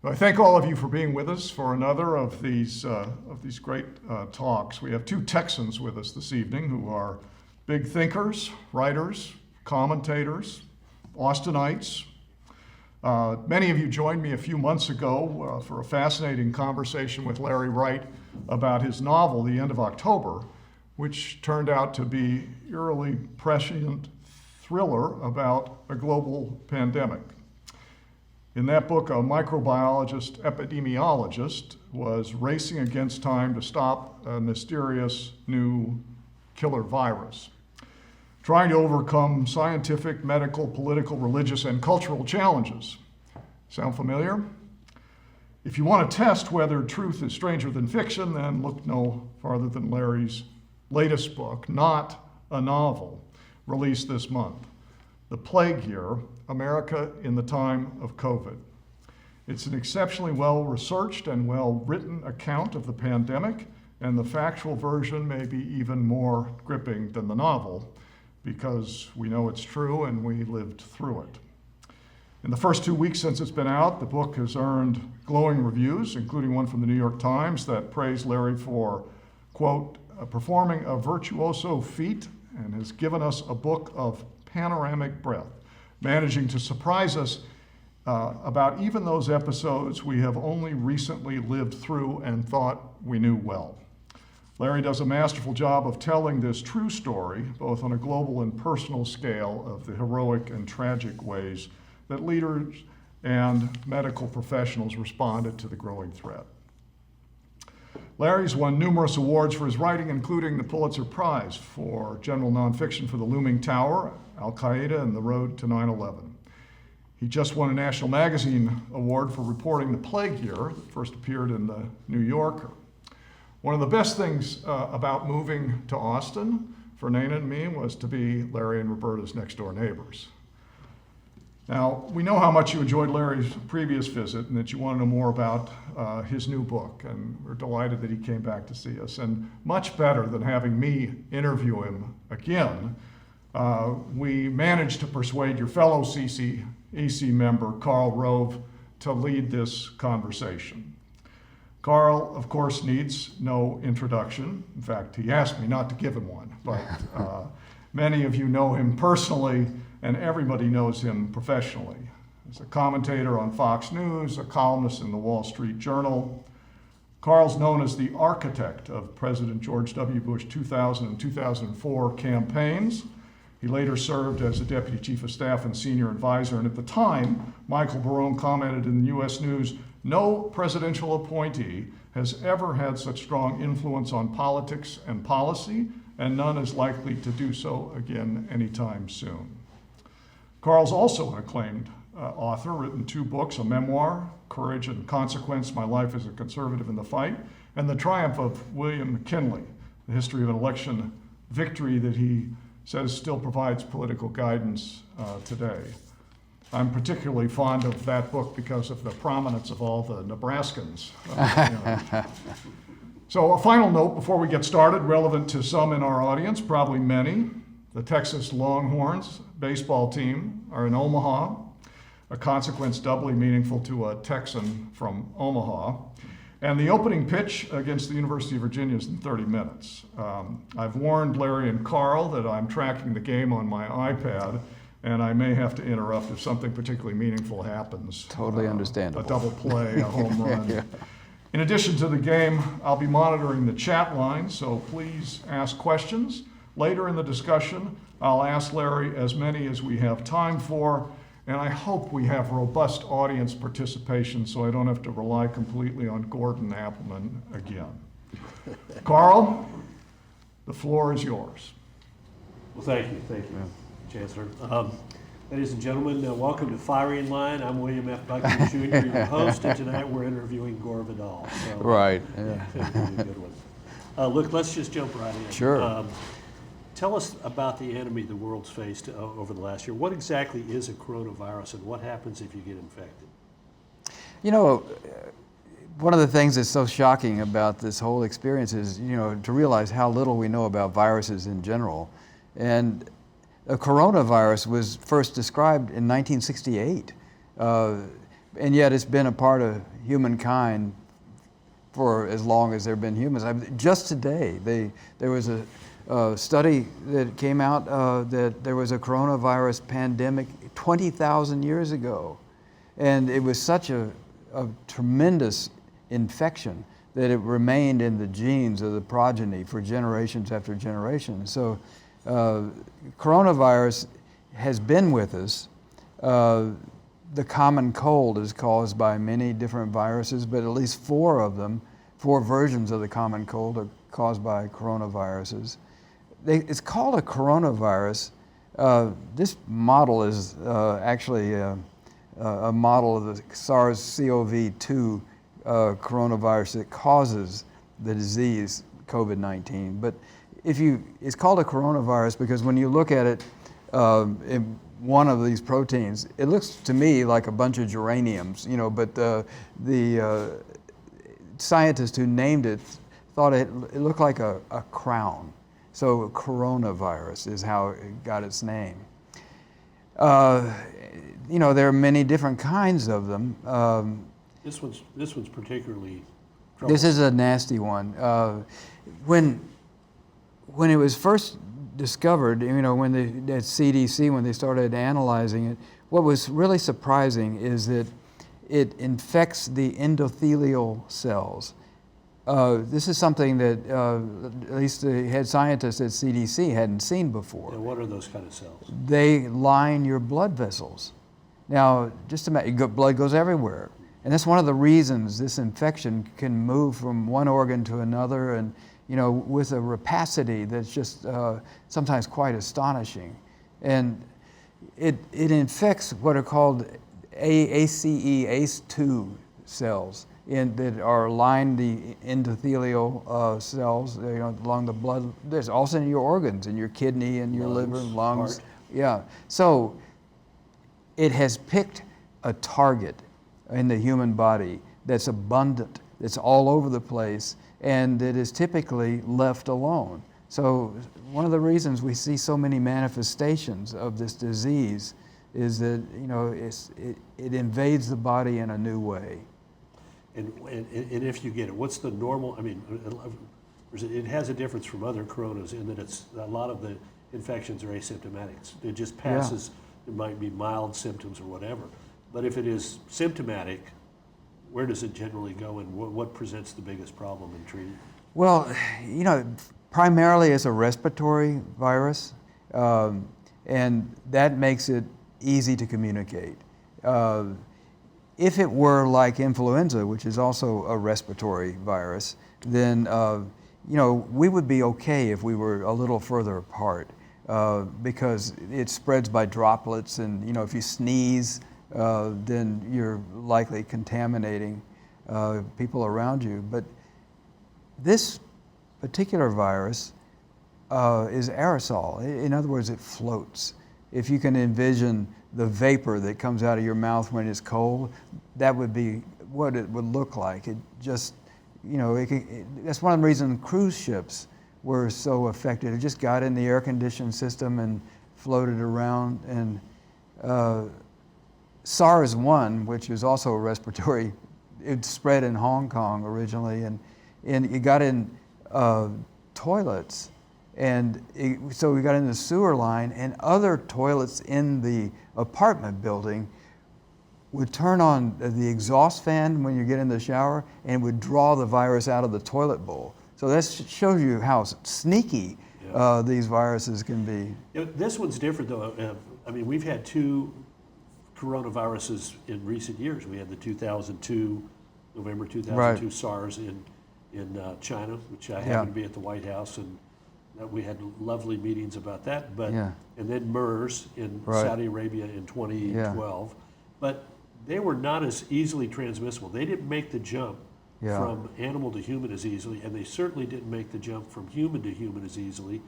I thank all of you for being with us for another of these great talks. We have two Texans with us this evening who are big thinkers, writers, commentators, Austinites. Many of you joined me a few months ago for a fascinating conversation with Larry Wright about his novel, The End of October, which turned out to be eerily prescient thriller about a global pandemic. In that book, a microbiologist, epidemiologist, was racing against time to stop a mysterious new killer virus, trying to overcome scientific, medical, political, religious, and cultural challenges. Sound familiar? If you want to test whether truth is stranger than fiction, then look no farther than Larry's latest book, Not a Novel, released this month, The Plague Year, America in the Time of COVID. It's an exceptionally well-researched and well-written account of the pandemic, and the factual version may be even more gripping than the novel, because we know it's true and we lived through it. In the first 2 weeks since it's been out, the book has earned glowing reviews, including one from the New York Times that praised Larry for, quote, performing a virtuoso feat and has given us a book of panoramic breadth, managing to surprise us about even those episodes we have only recently lived through and thought we knew well. Larry does a masterful job of telling this true story, both on a global and personal scale, of the heroic and tragic ways that leaders and medical professionals responded to the growing threat. Larry's won numerous awards for his writing, including the Pulitzer Prize for general nonfiction for The Looming Tower, Al-Qaeda, and The Road to 9/11. He just won a National Magazine Award for reporting The Plague Year, that first appeared in the New Yorker. One of the best things about moving to Austin for Nana and me was to be Larry and Roberta's next door neighbors. Now, we know how much you enjoyed Larry's previous visit and that you want to know more about his new book, and we're delighted that he came back to see us. And much better than having me interview him again, we managed to persuade your fellow CCEC member, Karl Rove, to lead this conversation. Karl, of course, needs no introduction. In fact, he asked me not to give him one, but many of you know him personally, and everybody knows him professionally. As a commentator on Fox News, a columnist in the Wall Street Journal, Karl's known as the architect of President George W. Bush 2000 and 2004 campaigns. He later served as the deputy chief of staff and senior advisor, and at the time, Michael Barone commented in the U.S. News, "No presidential appointee has ever had such strong influence on politics and policy, and none is likely to do so again anytime soon." Karl's also an acclaimed author, written 2 books, a memoir, Courage and Consequence, My Life as a Conservative in the Fight, and The Triumph of William McKinley, the history of an election victory that he says still provides political guidance today. I'm particularly fond of that book because of the prominence of all the Nebraskans. So a final note before we get started, relevant to some in our audience, probably many. The Texas Longhorns baseball team are in Omaha, a consequence doubly meaningful to a Texan from Omaha. And the opening pitch against the University of Virginia is in 30 minutes. I've warned Larry and Karl that I'm tracking the game on my iPad, and I may have to interrupt if something particularly meaningful happens. Totally understandable. A double play, a home run. Yeah. In addition to the game, I'll be monitoring the chat line, so please ask questions. Later in the discussion, I'll ask Larry as many as we have time for, and I hope we have robust audience participation so I don't have to rely completely on Gordon Appleman again. Karl, the floor is yours. Well, thank you, Chancellor. Ladies and gentlemen, welcome to Fiery in Line. I'm William F. Buckley Jr., your host, and tonight we're interviewing Gore Vidal. So, Right. Yeah, it's gonna be a good one. Look, let's just jump right in. Sure. Tell us about the enemy the world's faced over the last year. What exactly is a coronavirus, and what happens if you get infected? You know, one of the things that's so shocking about this whole experience is, to realize how little we know about viruses in general. And a coronavirus was first described in 1968. And yet it's been a part of humankind for as long as there have been humans. Just today, there was a study that came out that there was a coronavirus pandemic 20,000 years ago. And it was such a tremendous infection that it remained in the genes of the progeny for generations after generations. So coronavirus has been with us. The common cold is caused by many different viruses, but at least 4 of them, 4 versions of the common cold are caused by coronaviruses. It's called a coronavirus. This model is actually a model of the SARS-CoV-2 coronavirus that causes the disease COVID-19. But it's called a coronavirus because when you look at it, in one of these proteins, it looks to me like a bunch of geraniums, but the scientist who named it thought it looked like a crown. So coronavirus is how it got its name. There are many different kinds of them. This one's particularly This troublesome. is a nasty one. When it was first discovered, when at CDC, when they started analyzing it, what was really surprising is that it infects the endothelial cells. This is something that at least the head scientists at CDC hadn't seen before. And what are those kind of cells? They line your blood vessels. Now, just imagine, blood goes everywhere. And that's one of the reasons this infection can move from one organ to another and, with a rapacity that's just sometimes quite astonishing. And it infects what are called ACE2 cells that are lined the endothelial cells along the blood. There's also in your organs, in your kidney and your liver, lungs. Heart. Yeah. So it has picked a target in the human body that's abundant, that's all over the place, and that is typically left alone. So one of the reasons we see so many manifestations of this disease is that it invades the body in a new way. And if you get it, what's the normal? I mean, it has a difference from other coronas in that a lot of the infections are asymptomatic. It just passes. It might be mild symptoms or whatever. But if it is symptomatic, where does it generally go, and what presents the biggest problem in treating? Well, primarily it's a respiratory virus, and that makes it easy to communicate. If it were like influenza, which is also a respiratory virus, then we would be okay if we were a little further apart, because it spreads by droplets, and if you sneeze, then you're likely contaminating people around you. But this particular virus is aerosol. In other words, it floats. If you can envision the vapor that comes out of your mouth when it's cold, that would be what it would look like. It just, that's one of the reasons cruise ships were so affected. It just got in the air-conditioned system and floated around. And SARS-1, which is also a respiratory, it spread in Hong Kong originally, and it got in toilets. And so we got in the sewer line, and other toilets in the apartment building would turn on the exhaust fan when you get in the shower, and would draw the virus out of the toilet bowl. So that shows you how sneaky these viruses can be. This one's different, though. We've had 2 coronaviruses in recent years. We had the November 2002 SARS in China, which I happened to be at the White House, and we had lovely meetings about that. But and then MERS in Saudi Arabia in 2012. But they were not as easily transmissible. They didn't make the jump from animal to human as easily, and they certainly didn't make the jump from human to human as easily.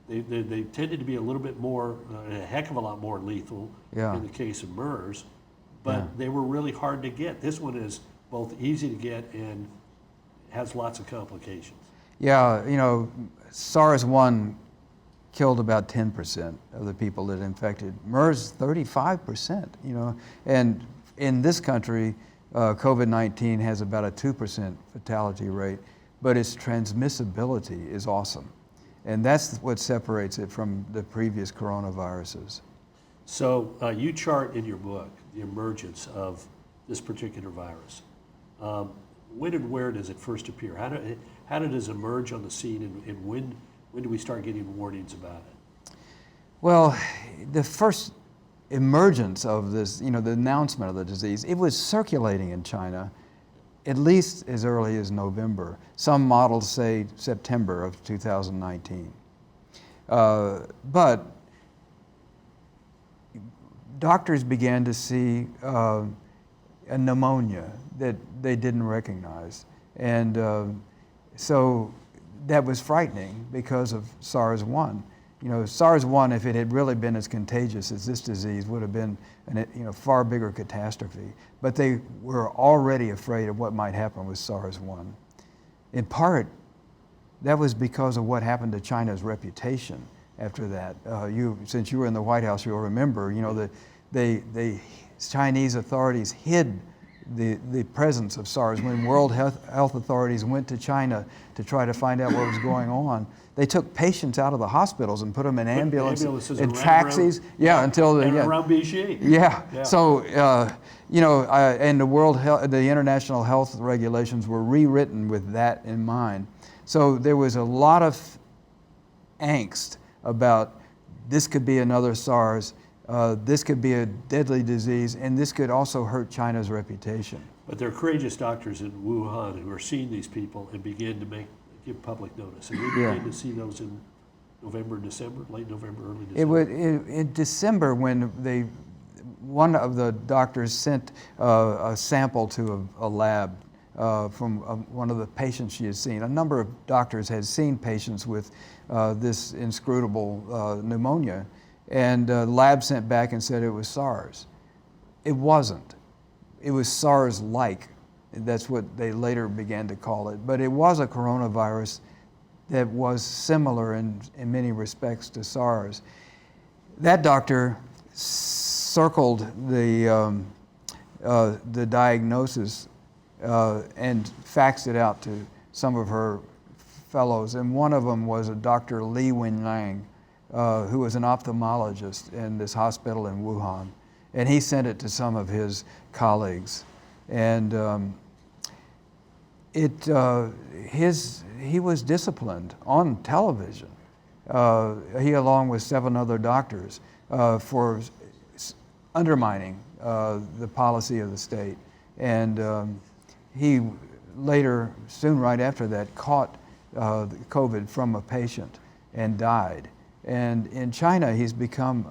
They tended to be a little bit more, a heck of a lot more lethal in the case of MERS, but they were really hard to get. This one is both easy to get and has lots of complications. Yeah, SARS-1 killed about 10% of the people that infected. MERS, 35%, and in this country, COVID-19 has about a 2% fatality rate, but its transmissibility is awesome. And that's what separates it from the previous coronaviruses. So you chart in your book the emergence of this particular virus. When and where does it first appear? How did it emerge on the scene, and when do we start getting warnings about it? Well, the first emergence of this, the announcement of the disease, it was circulating in China at least as early as November. Some models say September of 2019. But doctors began to see a pneumonia that they didn't recognize. And so that was frightening because of SARS-1. SARS-1, if it had really been as contagious as this disease, would have been a far bigger catastrophe. But they were already afraid of what might happen with SARS-1. In part, that was because of what happened to China's reputation after that. Since you were in the White House, you'll remember, that the Chinese authorities hid the presence of SARS. When World Health authorities went to China to try to find out what was going on, they took patients out of the hospitals and put them in ambulances and taxis. Until around Beijing. Yeah. So and the international health regulations were rewritten with that in mind. So there was a lot of angst about this could be another SARS. This could be a deadly disease, and this could also hurt China's reputation. But there are courageous doctors in Wuhan who are seeing these people and begin to give public notice. And we began to see those in November, December, late November, early December. In December, when one of the doctors sent a sample to a lab from one of the patients she had seen. A number of doctors had seen patients with this inscrutable pneumonia. And the lab sent back and said it was SARS. It wasn't. It was SARS-like. That's what they later began to call it. But it was a coronavirus that was similar in many respects to SARS. That doctor circled the diagnosis and faxed it out to some of her fellows. And one of them was a Dr. Li Wenliang, who was an ophthalmologist in this hospital in Wuhan. And he sent it to some of his colleagues. And he was disciplined on television, he along with 7 other doctors, for undermining the policy of the state. And he later, soon right after that, caught COVID from a patient and died. And in China, he's become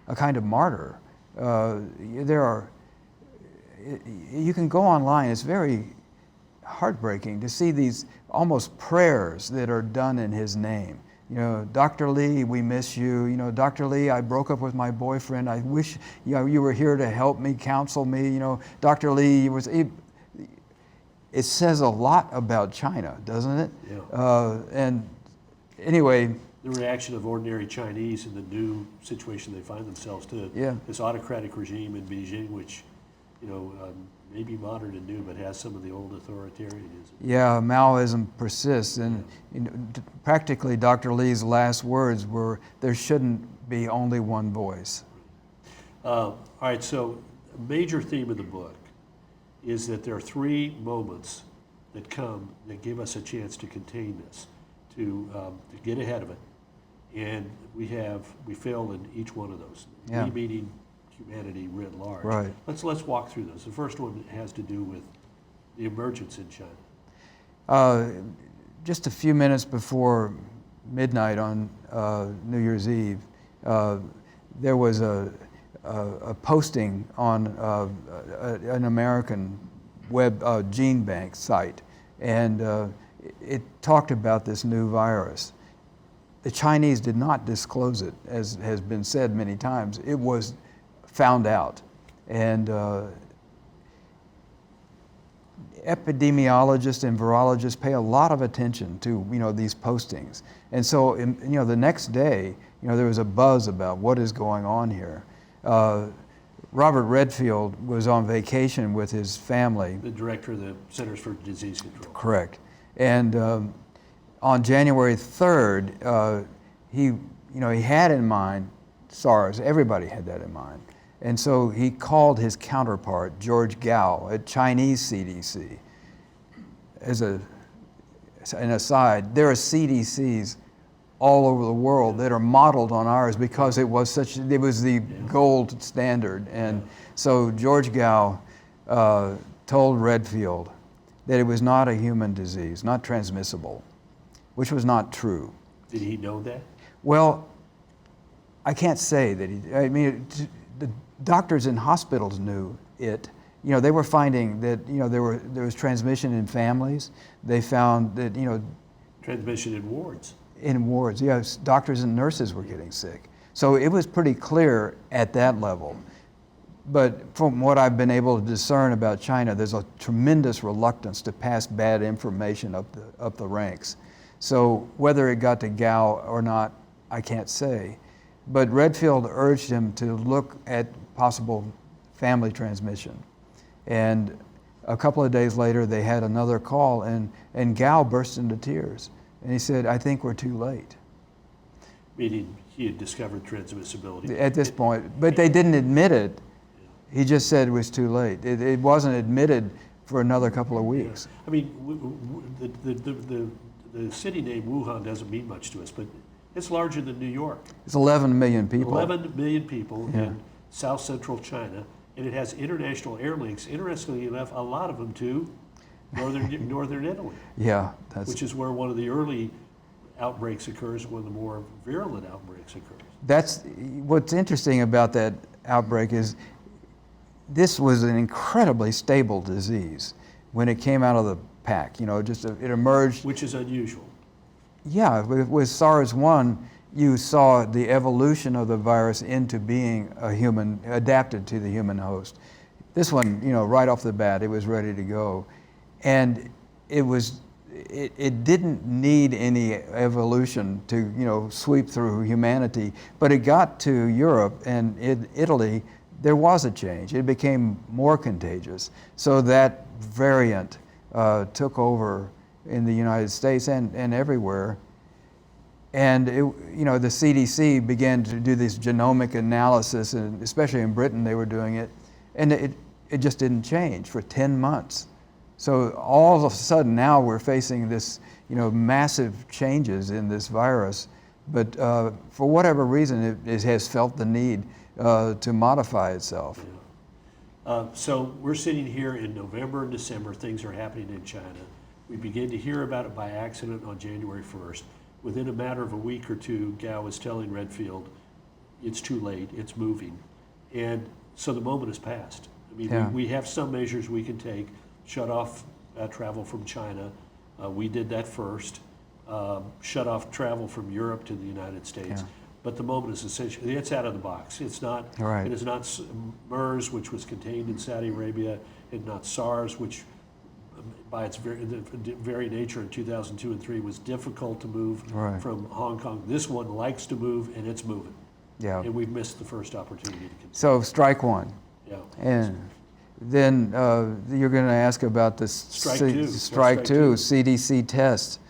a kind of martyr. You can go online, it's very heartbreaking to see these almost prayers that are done in his name. Dr. Li, we miss you. Dr. Li, I broke up with my boyfriend. I wish you were here to help me, counsel me. Dr. Li it says a lot about China, doesn't it? Yeah. And anyway, the reaction of ordinary Chinese in the new situation they find themselves to this autocratic regime in Beijing, which, may be modern and new, but has some of the old authoritarianism. Yeah, Maoism persists, and practically Dr. Li's last words were, "There shouldn't be only one voice." All right, so a major theme of the book is that there are 3 moments that come that give us a chance to contain this, to get ahead of it. And we failed in each one of those. Yeah. We meaning humanity writ large. Right. Let's walk through those. The first one has to do with the emergence in China. Just a few minutes before midnight on New Year's Eve, there was a posting on an American web gene bank site, and it talked about this new virus. The Chinese did not disclose it, as has been said many times. It was found out. And epidemiologists and virologists pay a lot of attention to these postings. And so the next day, there was a buzz about what is going on here. Robert Redfield was on vacation with his family. The director of the Centers for Disease Control. Correct. And on January 3rd, he had in mind SARS. Everybody had that in mind. And so he called his counterpart, George Gao, at Chinese CDC. As an aside, there are CDCs all over the world that are modeled on ours because it was the gold standard. And so George Gao told Redfield that it was not a human disease, not transmissible, which was not true. Did he know that? Well, I can't say that the doctors in hospitals knew it. They were finding that, there was transmission in families. They found that, Transmission in wards. in wards, yes, doctors and nurses were getting sick. So it was pretty clear at that level. But from what I've been able to discern about China, there's a tremendous reluctance to pass bad information up the ranks. So whether it got to Gao or not, I can't say. But Redfield urged him to look at possible family transmission. And a couple of days later, they had another call, and Gao burst into tears. And he said, I think we're too late. Meaning he had discovered transmissibility. At this point, but they didn't admit it. He just said it was too late. It wasn't admitted for another couple of weeks. I mean, the city name Wuhan doesn't mean much to us, but it's larger than New York. It's 11 million people. 11 million people in south central China, and it has international air links. Interestingly enough, a lot of them to northern Italy, Yeah, which is where one of the early outbreaks occurs, one of the more virulent outbreaks occurs. that's what's interesting about that outbreak is this was an incredibly stable disease when it came out of the pack. It emerged. Which is unusual. Yeah, with SARS-1, you saw the evolution of the virus into being adapted to the human host. This one, right off the bat, it was ready to go. And it didn't need any evolution to, sweep through humanity, but it got to Europe and Italy, there was a change. It became more contagious. So that variant took over in the United States and everywhere. And the CDC began to do this genomic analysis, and especially in Britain they were doing it, and it just didn't change for 10 months. So all of a sudden now we're facing this, massive changes in this virus, but for whatever reason it has felt the need to modify itself. So we're sitting here in November and December, things are happening in China. We begin to hear about it by accident on January 1st. Within a matter of a week or two, Gao was telling Redfield, it's too late, it's moving. And so the moment has passed. I mean, we have some measures we can take, shut off travel from China. We did that first. Shut off travel from Europe to the United States. Yeah. But the moment is essentially, it's out of the box. It's not, Right. It is not MERS, which was contained in Saudi Arabia, and not SARS, which by its very nature in 2002 and 3 was difficult to move from Hong Kong. This one likes to move, and it's moving. Yeah. And we've missed the first opportunity to continue. So strike one. Yeah. And then you're going to ask about the Strike two. Strike two CDC test.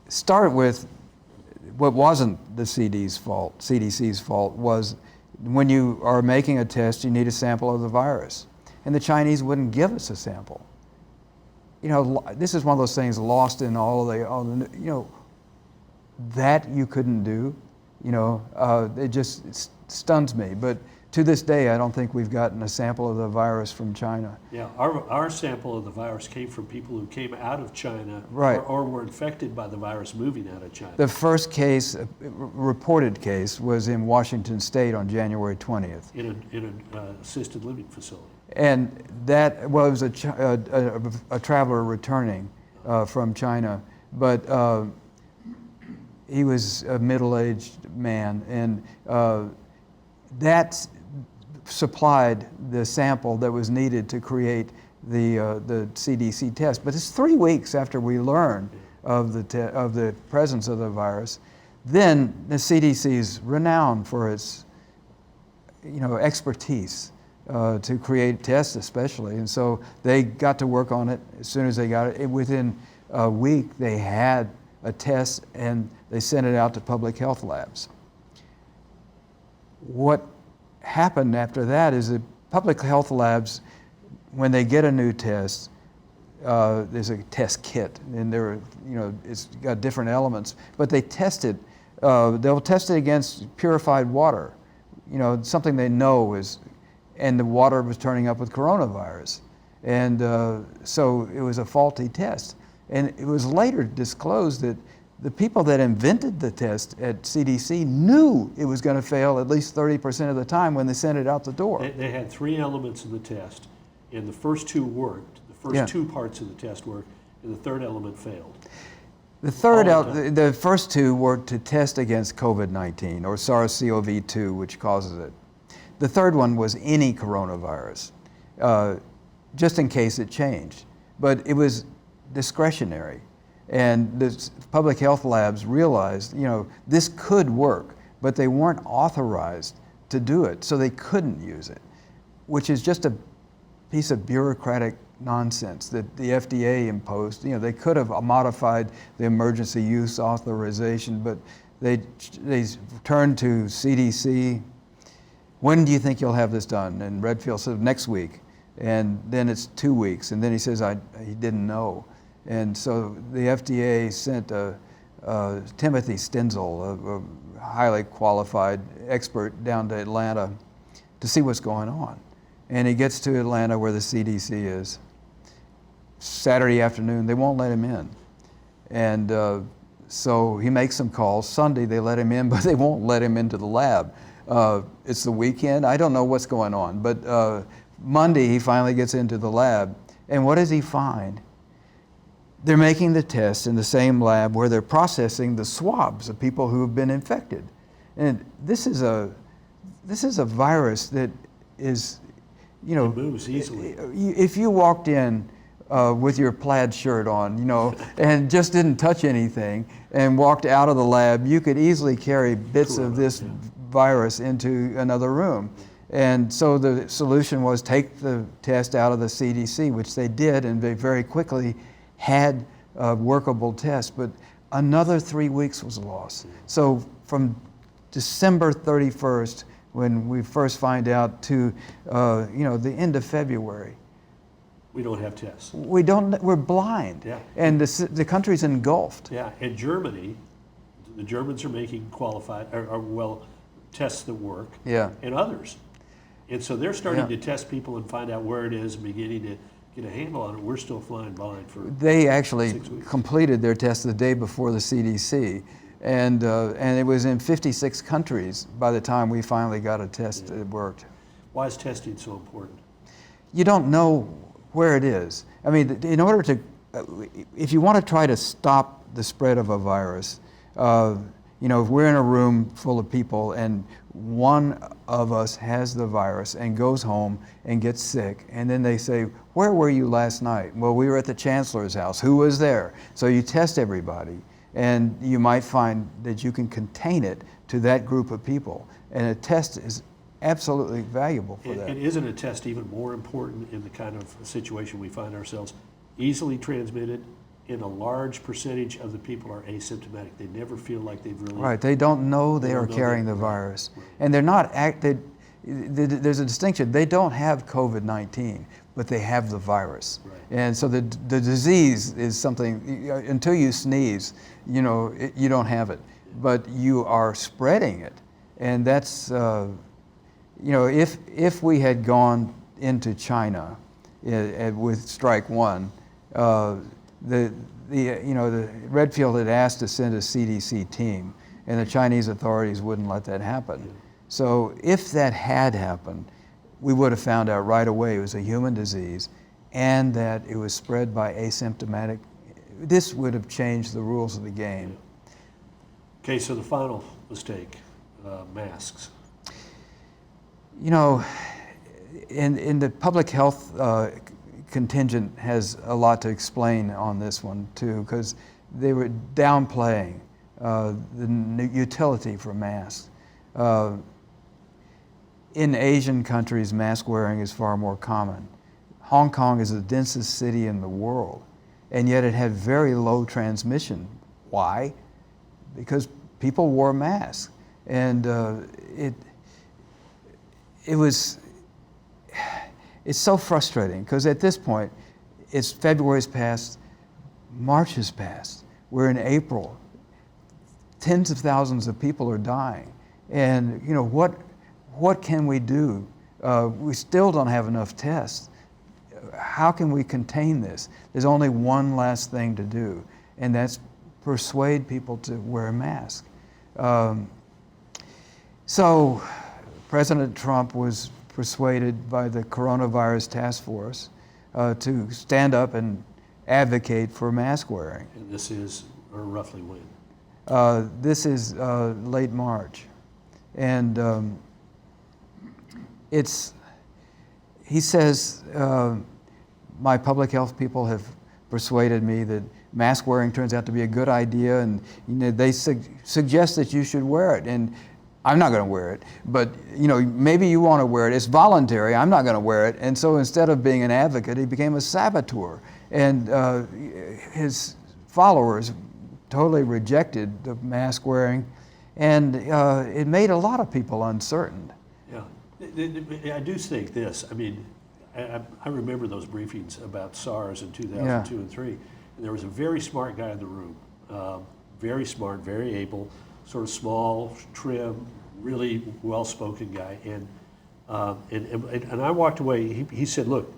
Start with what wasn't the CDC's fault was when you are making a test, you need a sample of the virus. And the Chinese wouldn't give us a sample. This is one of those things lost in all the that you couldn't do. It just stuns me. But to this day, I don't think we've gotten a sample of the virus from China. Yeah, our sample of the virus came from people who came out of China or were infected by the virus moving out of China. The first case, reported case, was in Washington State on January 20th. In an assisted living facility. And that was a traveler returning from China, but he was a middle-aged man, and that supplied the sample that was needed to create the CDC test. But it's 3 weeks after we learned of the presence of the virus. Then the CDC is renowned for its expertise to create tests, especially, and so they got to work on it as soon as they got it. Within a week, they had a test, and they sent it out to public health labs. What happened after that is that public health labs, when they get a new test, there's a test kit, and it's got different elements, but they test it. They'll test it against purified water, something they know is, and the water was turning up with coronavirus. And so it was a faulty test. And it was later disclosed that the people that invented the test at CDC knew it was going to fail at least 30% of the time when they sent it out the door. They had 3 elements in the test, and the first 2 worked. The first 2 parts of the test worked, and the third element failed. The first 2 were to test against COVID-19 or SARS-CoV-2, which causes it. The third one was any coronavirus, just in case it changed. But it was discretionary. And the public health labs realized, this could work, but they weren't authorized to do it, so they couldn't use it, which is just a piece of bureaucratic nonsense that the FDA imposed. They could have modified the emergency use authorization, but they turned to CDC. When do you think you'll have this done? And Redfield said, next week. And then it's 2 weeks. And then he says, he didn't know. And so the FDA sent Timothy Stenzel, a highly qualified expert, down to Atlanta to see what's going on. And he gets to Atlanta where the CDC is. Saturday afternoon, they won't let him in. And so he makes some calls. Sunday, they let him in, but they won't let him into the lab. It's the weekend. I don't know what's going on. But Monday, he finally gets into the lab. And what does he find? They're making the test in the same lab where they're processing the swabs of people who have been infected. And this is a virus that is, It moves easily. If you walked in with your plaid shirt on, and just didn't touch anything and walked out of the lab, you could easily carry bits of this virus into another room. And so the solution was take the test out of the CDC, which they did, and they very quickly had a workable test, but another 3 weeks was lost. So from December 31st, when we first find out, to the end of February, We don't have tests. we're blind. Yeah. And the country's engulfed. Yeah, and Germany, the Germans are making qualified, tests that work. Yeah. And others. And so they're starting Yeah. to test people and find out where it is and beginning to get a handle on it. We're still flying blind for They actually 6 weeks. completed their test the day before the CDC. And it was in 56 countries by the time we finally got a test that worked. Why is testing so important? You don't know where it is. I mean, in order to, if you want to try to stop the spread of a virus, if we're in a room full of people and one of us has the virus and goes home and gets sick, and then they say, where were you last night? Well, we were at the chancellor's house. Who was there? So you test everybody, and you might find that you can contain it to that group of people. And a test is absolutely valuable for that. And isn't a test even more important in the kind of situation we find ourselves? Easily transmitted, and a large percentage of the people are asymptomatic. They never feel like they've really... Right, they don't know they are don't know carrying they- the virus. right. And they're not there's a distinction. They don't have COVID-19, but they have the virus. Right. And so the disease is something, until you sneeze, you don't have it, but you are spreading it. And that's, if we had gone into China with strike one, the Redfield had asked to send a CDC team, and the Chinese authorities wouldn't let that happen. So if that had happened, we would have found out right away it was a human disease and that it was spread by asymptomatic. This would have changed the rules of the game. Okay, so the final mistake, masks. In the public health contingent has a lot to explain on this one too, because they were downplaying the utility for masks. in Asian countries, mask wearing is far more common. Hong Kong is the densest city in the world, and yet it had very low transmission. Why? Because people wore masks. And it's so frustrating, because at this point, February's passed, March has passed, we're in April. Tens of thousands of people are dying. And you know, what can we do? We still don't have enough tests. How can we contain this? There's only one last thing to do, and that's persuade people to wear a mask. So President Trump was persuaded by the coronavirus task force to stand up and advocate for mask wearing. And this is, or roughly when? This is late March. And he says, my public health people have persuaded me that mask wearing turns out to be a good idea, and you know, they suggest that you should wear it. And I'm not going to wear it, but you know, maybe you want to wear it. It's voluntary. I'm not going to wear it. And so instead of being an advocate, he became a saboteur. And his followers totally rejected the mask wearing, and it made a lot of people uncertain. Yeah, I do think this. I mean, I remember those briefings about SARS in 2002 and 3, and there was a very smart guy in the room, very smart, very able, sort of small, trim, really well-spoken guy, and I walked away. He said, "Look,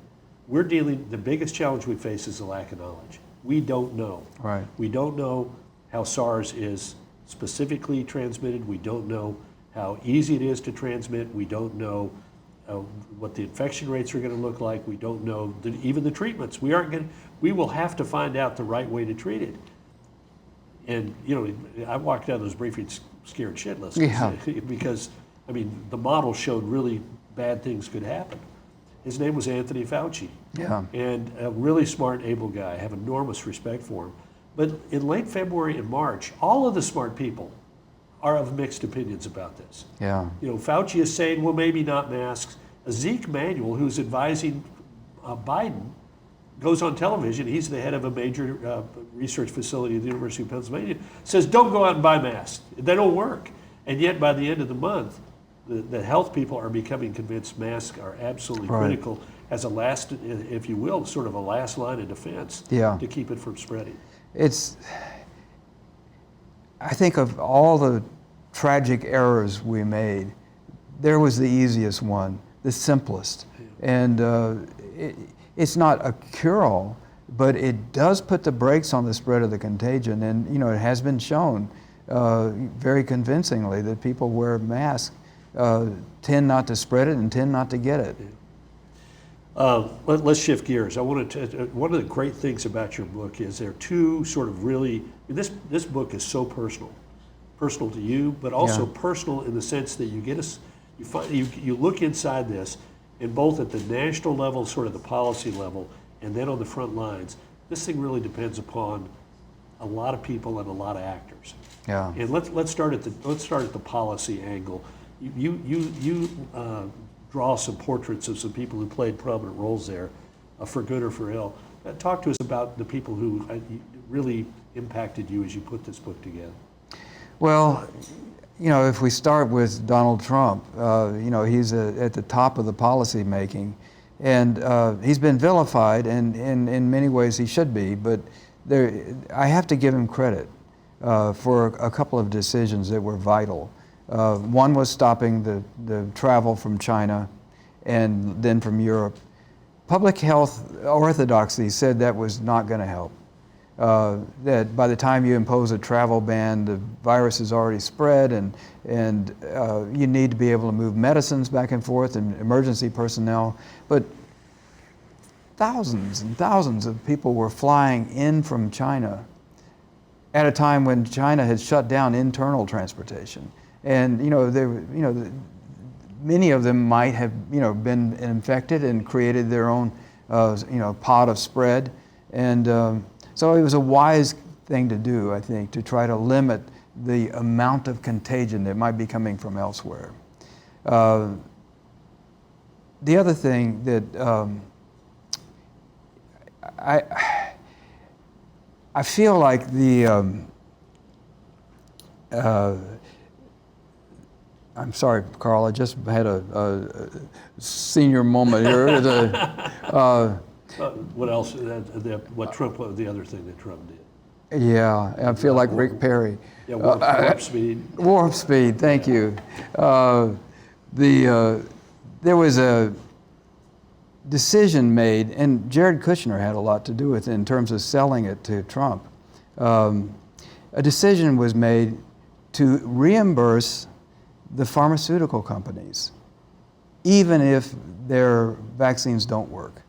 the biggest challenge we face is the lack of knowledge. We don't know. Right. We don't know how SARS is specifically transmitted. We don't know how easy it is to transmit. We don't know what the infection rates are going to look like. We don't know even the treatments. We will have to find out the right way to treat it." And you know, I walked out of those briefings scared shitless. Yeah. Because I mean, the model showed really bad things could happen. His name was Anthony Fauci. Yeah. And a really smart, able guy. I have enormous respect for him. But in late February and March, all of the smart people are of mixed opinions about this. Yeah. You know, Fauci is saying, well, maybe not masks. Zeke Manuel, who's advising Biden, goes on television. He's the head of a major research facility at the University of Pennsylvania. Says, don't go out and buy masks. They don't work. And yet, by the end of the month, the health people are becoming convinced masks are absolutely critical as a last, if you will, sort of a last line of defense to keep it from spreading. I think of all the tragic errors we made, there was the easiest one, the simplest. And it's not a cure-all, but it does put the brakes on the spread of the contagion. And you know, it has been shown very convincingly that people wear masks tend not to spread it and tend not to get it. Let's shift gears. One of the great things about your book is there are two sort of really, this book is so personal to you, but also personal in the sense that you look inside this, and both at the national level, sort of the policy level, and then on the front lines, this thing really depends upon a lot of people and a lot of actors. Yeah. And let's start at the policy angle. You draw some portraits of some people who played prominent roles there, for good or for ill. Talk to us about the people who really impacted you as you put this book together. Well, you know, if we start with Donald Trump, you know, he's at the top of the policy making, and he's been vilified, and in many ways he should be, but I have to give him credit for a couple of decisions that were vital. One was stopping the travel from China and then from Europe. Public health orthodoxy said that was not going to help. That by the time you impose a travel ban, the virus is already spread, and you need to be able to move medicines back and forth and emergency personnel. But thousands and thousands of people were flying in from China at a time when China had shut down internal transportation. And many of them might have been infected and created their own pod of spread. And so it was a wise thing to do, I think, to try to limit the amount of contagion that might be coming from elsewhere. the other thing that I feel like I'm sorry, Carl. I just had a senior moment here. What else? What the other thing that Trump did? Yeah, I feel like Rick Perry. Yeah, warp speed. Warp speed. Thank you. There was a decision made, and Jared Kushner had a lot to do with it in terms of selling it to Trump. A decision was made to reimburse the pharmaceutical companies, even if their vaccines don't work.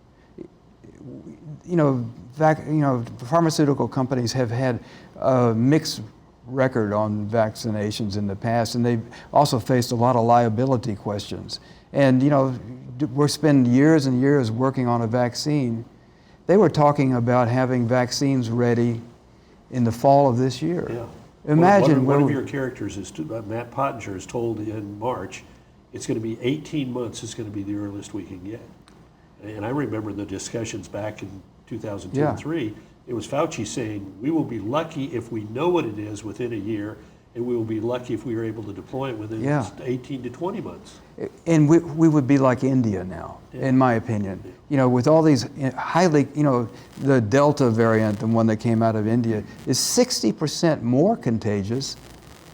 Pharmaceutical companies have had a mixed record on vaccinations in the past, and they've also faced a lot of liability questions. And we're spending years and years working on a vaccine. They were talking about having vaccines ready in the fall of this year. Yeah. Imagine one of your characters is Matt Pottinger is told in March it's going to be 18 months is going to be the earliest we can get. And I remember the discussions back in 2002 and 2003. It was Fauci saying we will be lucky if we know what it is within a year, and we will be lucky if we are able to deploy it within 18 to 20 months. And we would be like India now, in my opinion. With all these highly, the Delta variant, the one that came out of India, is 60% more contagious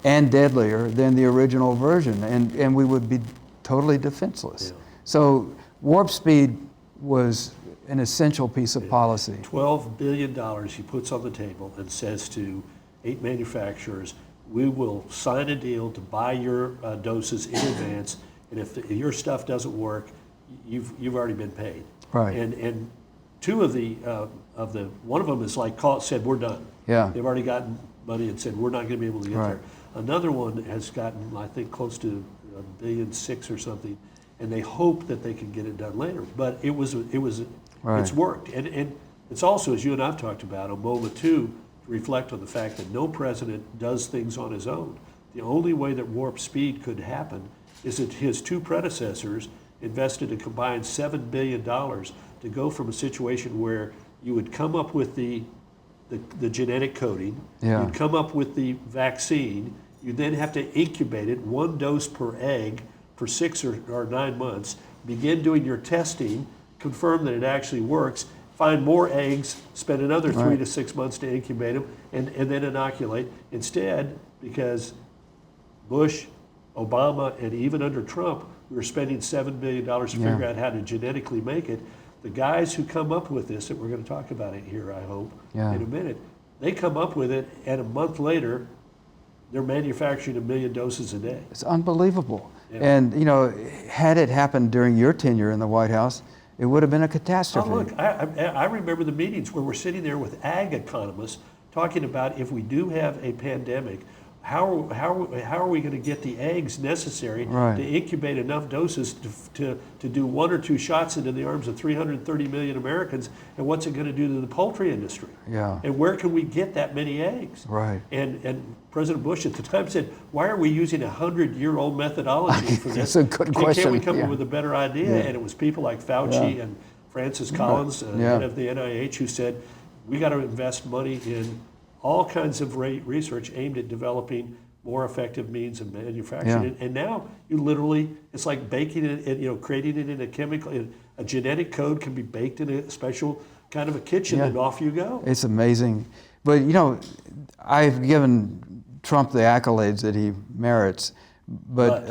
and deadlier than the original version, and we would be totally defenseless. Yeah. So warp speed was an essential piece of policy. $12 billion he puts on the table and says to 8 manufacturers, we will sign a deal to buy your doses in advance, and if your stuff doesn't work, you've already been paid. Right. And two of the one of them is said we're done. Yeah. They've already gotten money and said we're not going to be able to get Right. there. Another one has gotten, I think, close to $1.6 billion or something, and they hope that they can get it done later. But Right. it's worked, and it's also, as you and I've talked about, a moment too to reflect on the fact that no president does things on his own. The only way that warp speed could happen is that his 2 predecessors invested a combined $7 billion to go from a situation where you would come up with the genetic coding, Yeah. you'd come up with the vaccine, you then have to incubate it, 1 dose per egg for 6 or 9 months, begin doing your testing, confirm that it actually works, find more eggs, spend another 3 to 6 months to incubate them, and then inoculate. Instead, because Bush, Obama, and even under Trump, we were spending $7 billion to figure out how to genetically make it. The guys who come up with this, that we're going to talk about it here, I hope, in a minute, they come up with it, and a month later, they're manufacturing 1 million doses a day. It's unbelievable. Yeah. And had it happened during your tenure in the White House, it would have been a catastrophe. Oh, look, I remember the meetings where we're sitting there with ag economists talking about if we do have a pandemic, how are we going to get the eggs necessary to incubate enough doses to do 1 or 2 shots into the arms of 330 million Americans, and what's it going to do to the poultry industry? Yeah. And where can we get that many eggs? Right. And President Bush at the time said, why are we using 100-year-old methodology for this? That's a good question. Can't we come Yeah. up with a better idea? Yeah. And it was people like Fauci and Francis Collins, head of the NIH, who said, we got to invest money in all kinds of research aimed at developing more effective means of manufacturing. And now you literally, it's like baking it, and, creating it in a chemical, a genetic code can be baked in a special kind of a kitchen, and off you go. It's amazing. But I've given Trump the accolades that he merits. But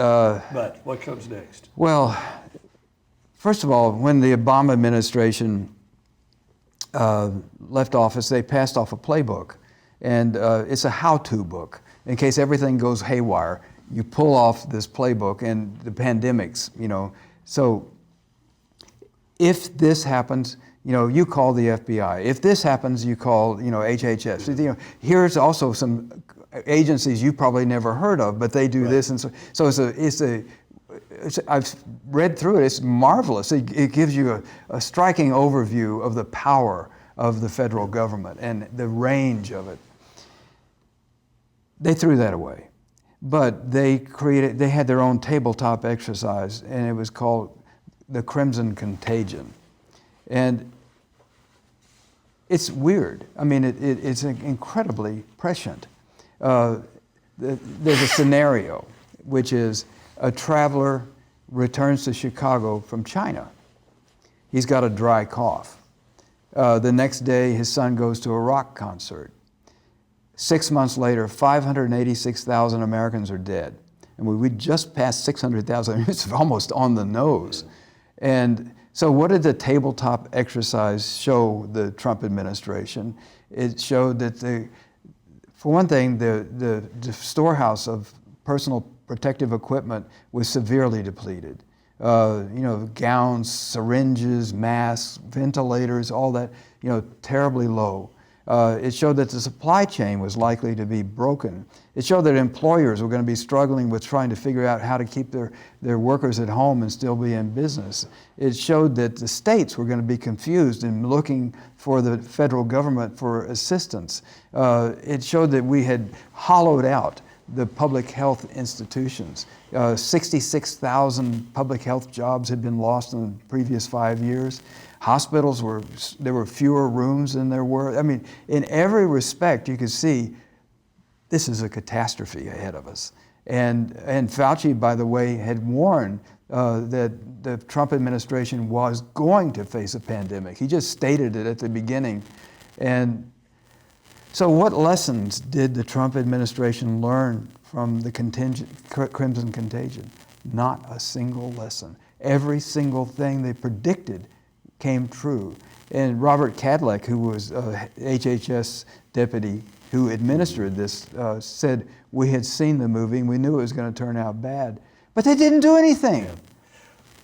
what comes next? Well, first of all, when the Obama administration left office, they passed off a playbook. And it's a how-to book. In case everything goes haywire, you pull off this playbook, and the pandemics, So if this happens, you call the FBI. If this happens, you call, HHS. Here's also some agencies you probably never heard of, but they do this. And so I've read through it. It's marvelous. It gives you a striking overview of the power of the federal government and the range of it. They threw that away, but they had their own tabletop exercise, and it was called the Crimson Contagion. And it's weird. I mean, it's incredibly prescient. There's a scenario, which is a traveler returns to Chicago from China. He's got a dry cough. The next day, his son goes to a rock concert. 6 months later, 586,000 Americans are dead. And we just passed 600,000. It's almost on the nose. And so what did the tabletop exercise show the Trump administration? It showed that, for one thing, the storehouse of personal protective equipment was severely depleted. Gowns, syringes, masks, ventilators, all that, terribly low. It showed that the supply chain was likely to be broken. It showed that employers were going to be struggling with trying to figure out how to keep their workers at home and still be in business. It showed that the states were going to be confused and looking for the federal government for assistance. It showed that we had hollowed out the public health institutions. 66,000 public health jobs had been lost in the previous 5 years. Hospitals there were fewer rooms than there were. I mean, in every respect, you could see this is a catastrophe ahead of us. And Fauci, by the way, had warned that the Trump administration was going to face a pandemic. He just stated it at the beginning. And so what lessons did the Trump administration learn from the Crimson Contagion? Not a single lesson. Every single thing they predicted came true. And Robert Kadlec, who was HHS deputy who administered this, said, we had seen the movie and we knew it was going to turn out bad. But they didn't do anything.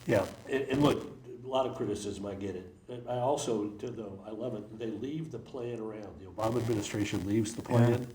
Yeah, and look, a lot of criticism, I get it. I also, though, I love it, they leave the plan around. The Obama administration leaves the plan,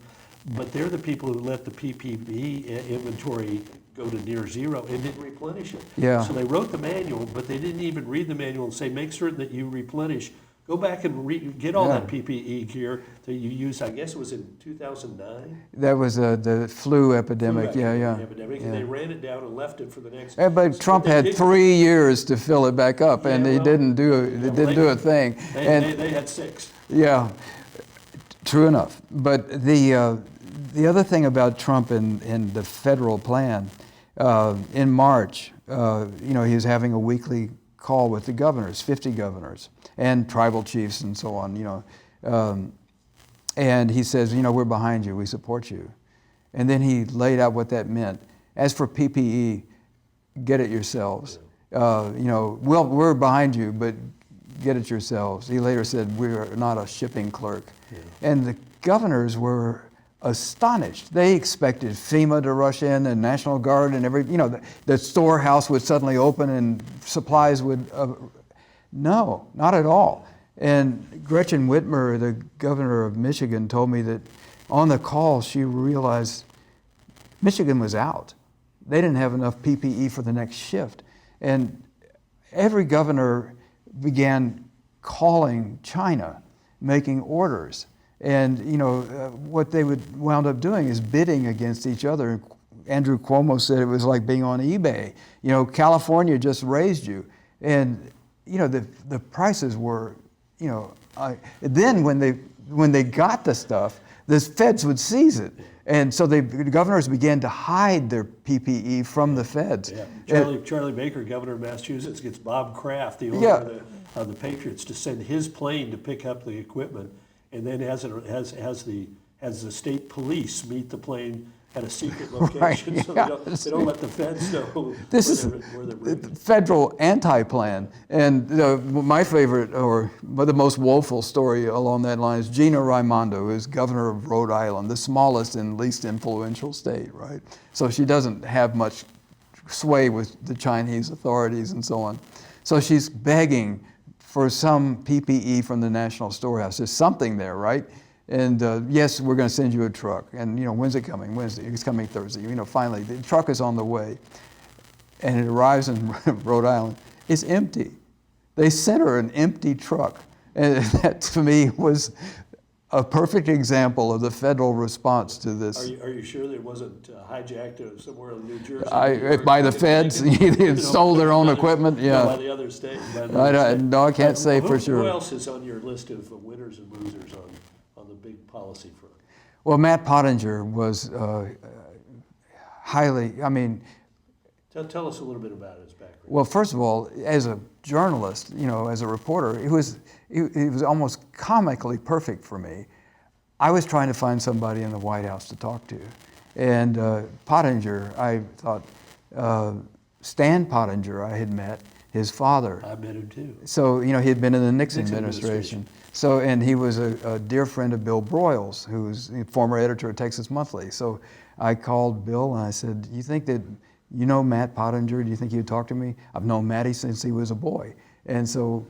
but they're the people who let the PPE inventory go to near zero and didn't replenish it. Yeah. So they wrote the manual, but they didn't even read the manual and say, make certain that you replenish. Go back and get all that PPE gear that you used, I guess it was in 2009? That was the flu epidemic, Epidemic, and they ran it down and left it for the next. But Trump had 3 years to fill it back up, and he didn't do a thing. They had 6. Yeah, true enough. But the other thing about Trump and the federal plan, in March, he was having a weekly call with the governors, 50 governors, and tribal chiefs and so on, and he says, we're behind you, we support you. And then he laid out what that meant. As for PPE, get it yourselves. We're behind you, but get it yourselves. He later said, we're not a shipping clerk. Yeah. And the governors were astonished. They expected FEMA to rush in and National Guard and the storehouse would suddenly open and supplies would, no, not at all. And Gretchen Whitmer, the governor of Michigan, told me that on the call she realized Michigan was out. They didn't have enough PPE for the next shift. And every governor began calling China, making orders. And what they would wound up doing is bidding against each other. Andrew Cuomo said it was like being on eBay. California just raised you. And the prices were, then when they got the stuff, the feds would seize it. And so the governors began to hide their PPE from the feds. Yeah. Charlie Baker, governor of Massachusetts, gets Bob Kraft, the owner of the Patriots, to send his plane to pick up the equipment, and then has the state police meet the plane at a secret location, so they don't let the feds know this is where the federal anti-plan. And my favorite, or the most woeful story along that line is Gina Raimondo, who's governor of Rhode Island, the smallest and least influential state, right? So she doesn't have much sway with the Chinese authorities and so on. So she's begging for some PPE from the National Storehouse. There's something there, right? And yes, we're going to send you a truck. And when's it coming? Wednesday. It's coming Thursday. Finally, the truck is on the way. And it arrives in Rhode Island. It's empty. They sent her an empty truck. And that to me was a perfect example of the federal response to Are this. you sure there wasn't hijacked somewhere in New Jersey? If by the feds, they sold their own equipment, By yeah. the other state. No, I can't say for Who sure. else is on your list of winners and losers on the big policy front? Well, Matt Pottinger was highly, I mean, Tell us a little bit about his background. well, first of all, as a journalist, as a reporter, it was almost comically perfect for me. I was trying to find somebody in the White House to talk to. And Pottinger, I thought, Stan Pottinger, I had met, his father. I met him too. So, he had been in the Nixon Nixon administration. So, and he was a dear friend of Bill Broyles, who's the former editor of Texas Monthly. So I called Bill and I said, you think that, Matt Pottinger, do you think he'd talk to me? I've known Matty since he was a boy. And so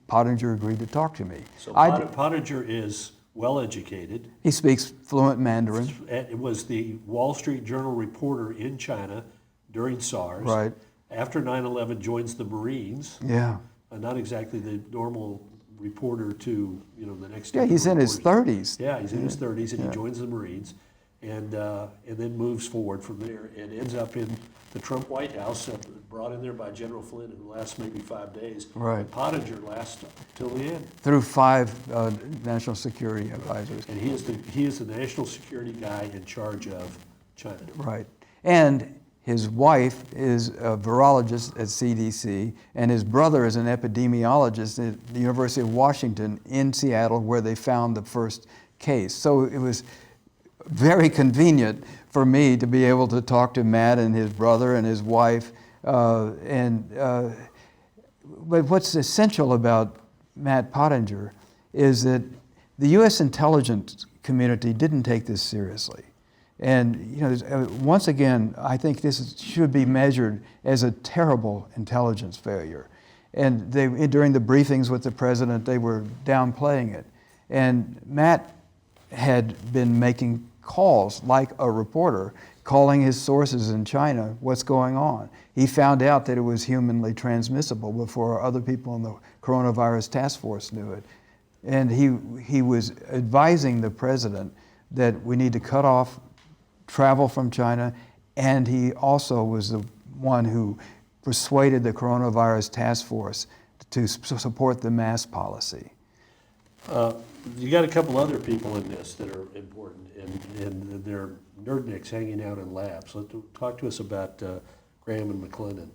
Pottinger agreed to talk to me. So Pottinger is well-educated. He speaks fluent Mandarin. It was the Wall Street Journal reporter in China during SARS. Right. After 9/11, joins the Marines. Yeah. Not exactly the normal reporter to the next. Yeah, he's in his 30s. Yeah, he's in his 30s, and he joins the Marines, and then moves forward from there, and ends up in the Trump White House, brought in there by General Flynn, who lasts maybe 5 days. Right. And Pottinger lasts till the end. Through 5 national security advisors. And he is the national security guy in charge of China. Right. And his wife is a virologist at CDC, and his brother is an epidemiologist at the University of Washington in Seattle, where they found the first case. So it was very convenient for me to be able to talk to Matt and his brother and his wife. But what's essential about Matt Pottinger is that the U.S. intelligence community didn't take this seriously. And once again, I think should be measured as a terrible intelligence failure. And during the briefings with the president, they were downplaying it. And Matt had been making calls like a reporter, calling his sources in China, what's going on. He found out that it was humanly transmissible before other people in the coronavirus task force knew it. And he was advising the president that we need to cut off travel from China, and he also was the one who persuaded the coronavirus task force to support the mask policy. You got a couple other people in this that are important, and they're nerdnicks hanging out in labs. So talk to us about Graham and McLennan.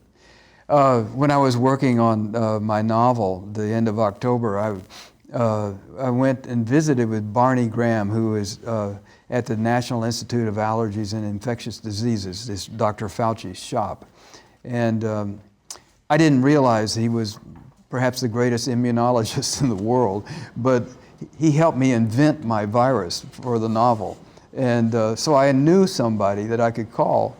When I was working on my novel, the end of October, I went and visited with Barney Graham, who is at the National Institute of Allergies and Infectious Diseases, this Dr. Fauci's shop. And I didn't realize he was perhaps the greatest immunologist in the world, but he helped me invent my virus for the novel. And so I knew somebody that I could call.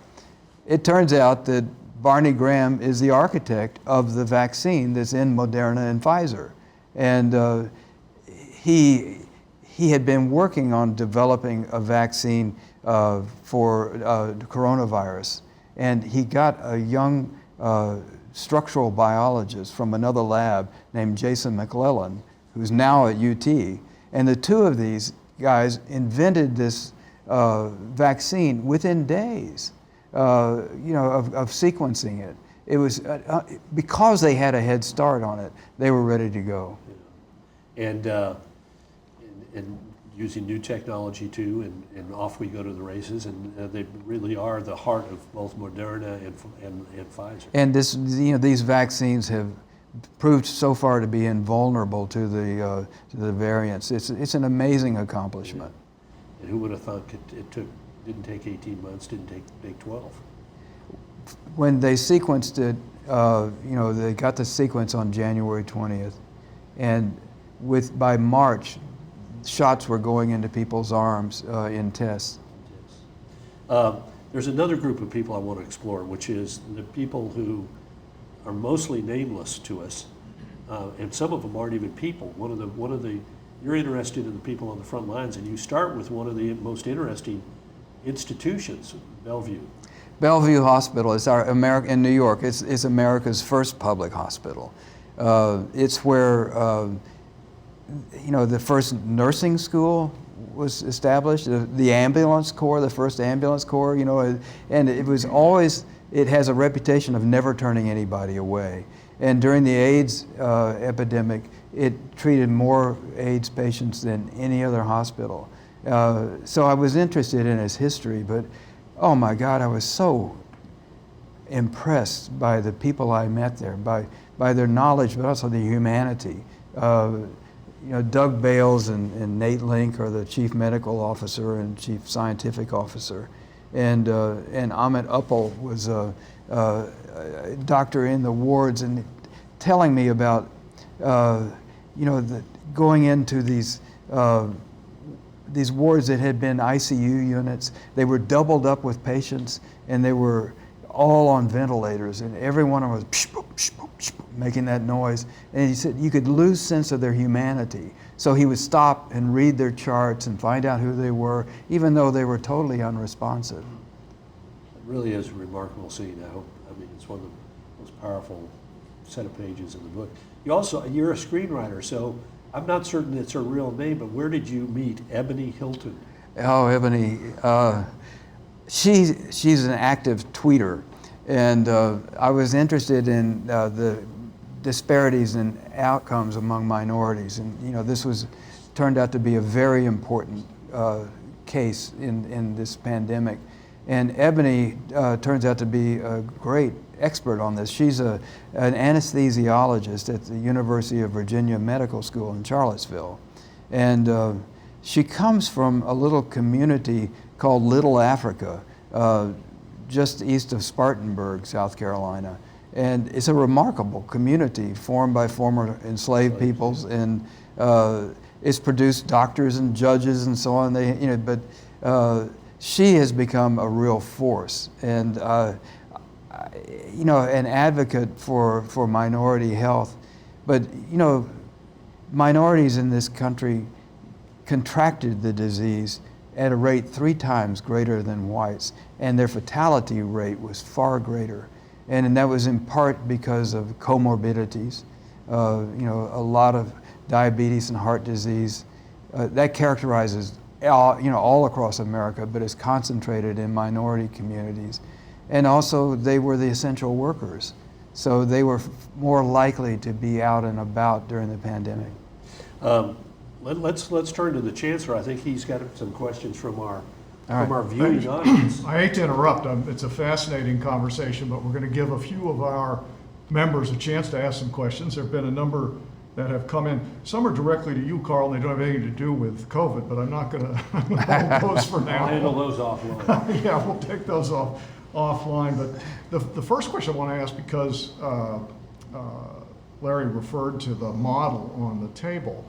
It turns out that Barney Graham is the architect of the vaccine that's in Moderna and Pfizer. And he had been working on developing a vaccine for coronavirus. And he got a young structural biologist from another lab named Jason McClellan, who's now at UT. And the two of these guys invented this vaccine within days, of sequencing it. It was because they had a head start on it, they were ready to go. And using new technology too, and off we go to the races, and they really are the heart of both Moderna and Pfizer. And these vaccines have proved so far to be invulnerable to the variants. It's an amazing accomplishment. Yeah. And who would have thought didn't take 18 months, didn't take 12. When they sequenced it, they got the sequence on January 20th, and by March, shots were going into people's arms in tests. There's another group of people I want to explore, which is the people who are mostly nameless to us, and some of them aren't even people. You're interested in the people on the front lines, and you start with one of the most interesting institutions, Bellevue. Bellevue Hospital is in New York. It's America's first public hospital. It's where the first nursing school was established, the ambulance corps, the first ambulance corps, and it was always, it has a reputation of never turning anybody away. And during the AIDS epidemic, it treated more AIDS patients than any other hospital. So I was interested in its history, but oh my God, I was so impressed by the people I met there, by their knowledge, but also the humanity. Doug Bales and Nate Link are the chief medical officer and chief scientific officer, and Amit Uppal was a doctor in the wards, and telling me about going into these wards that had been ICU units. They were doubled up with patients, and they were all on ventilators, and every one of them was psh, boop, psh, boop, psh, boop, making that noise. And he said you could lose sense of their humanity. So he would stop and read their charts and find out who they were, even though they were totally unresponsive. It really is a remarkable scene. I mean, it's one of the most powerful set of pages in the book. You're a screenwriter, so I'm not certain it's her real name, but where did you meet Ebony Hilton? Oh, Ebony. She's an active tweeter, and I was interested in the disparities in outcomes among minorities, and this turned out to be a very important case in this pandemic. And Ebony turns out to be a great expert on this. She's an anesthesiologist at the University of Virginia Medical School in Charlottesville, and she comes from a little community called Little Africa, just east of Spartanburg, South Carolina. And it's a remarkable community formed by former enslaved peoples, and it's produced doctors and judges and so on. But she has become a real force, and an advocate for minority health. But minorities in this country contracted the disease at a rate 3 times greater than whites, and their fatality rate was far greater. And that was in part because of comorbidities, a lot of diabetes and heart disease. That characterizes all across America, but is concentrated in minority communities. And also, they were the essential workers, so they were more likely to be out and about during the pandemic. Let's turn to the Chancellor. I think he's got some questions from our right. viewing audience. I hate to interrupt. It's a fascinating conversation, but we're going to give a few of our members a chance to ask some questions. There have been a number that have come in. Some are directly to you, Carl, and they don't have anything to do with COVID, but I'm not going to hold those for now. I'll handle those offline. Yeah, we'll take those offline. But the first question I want to ask, because Larry referred to the model on the table,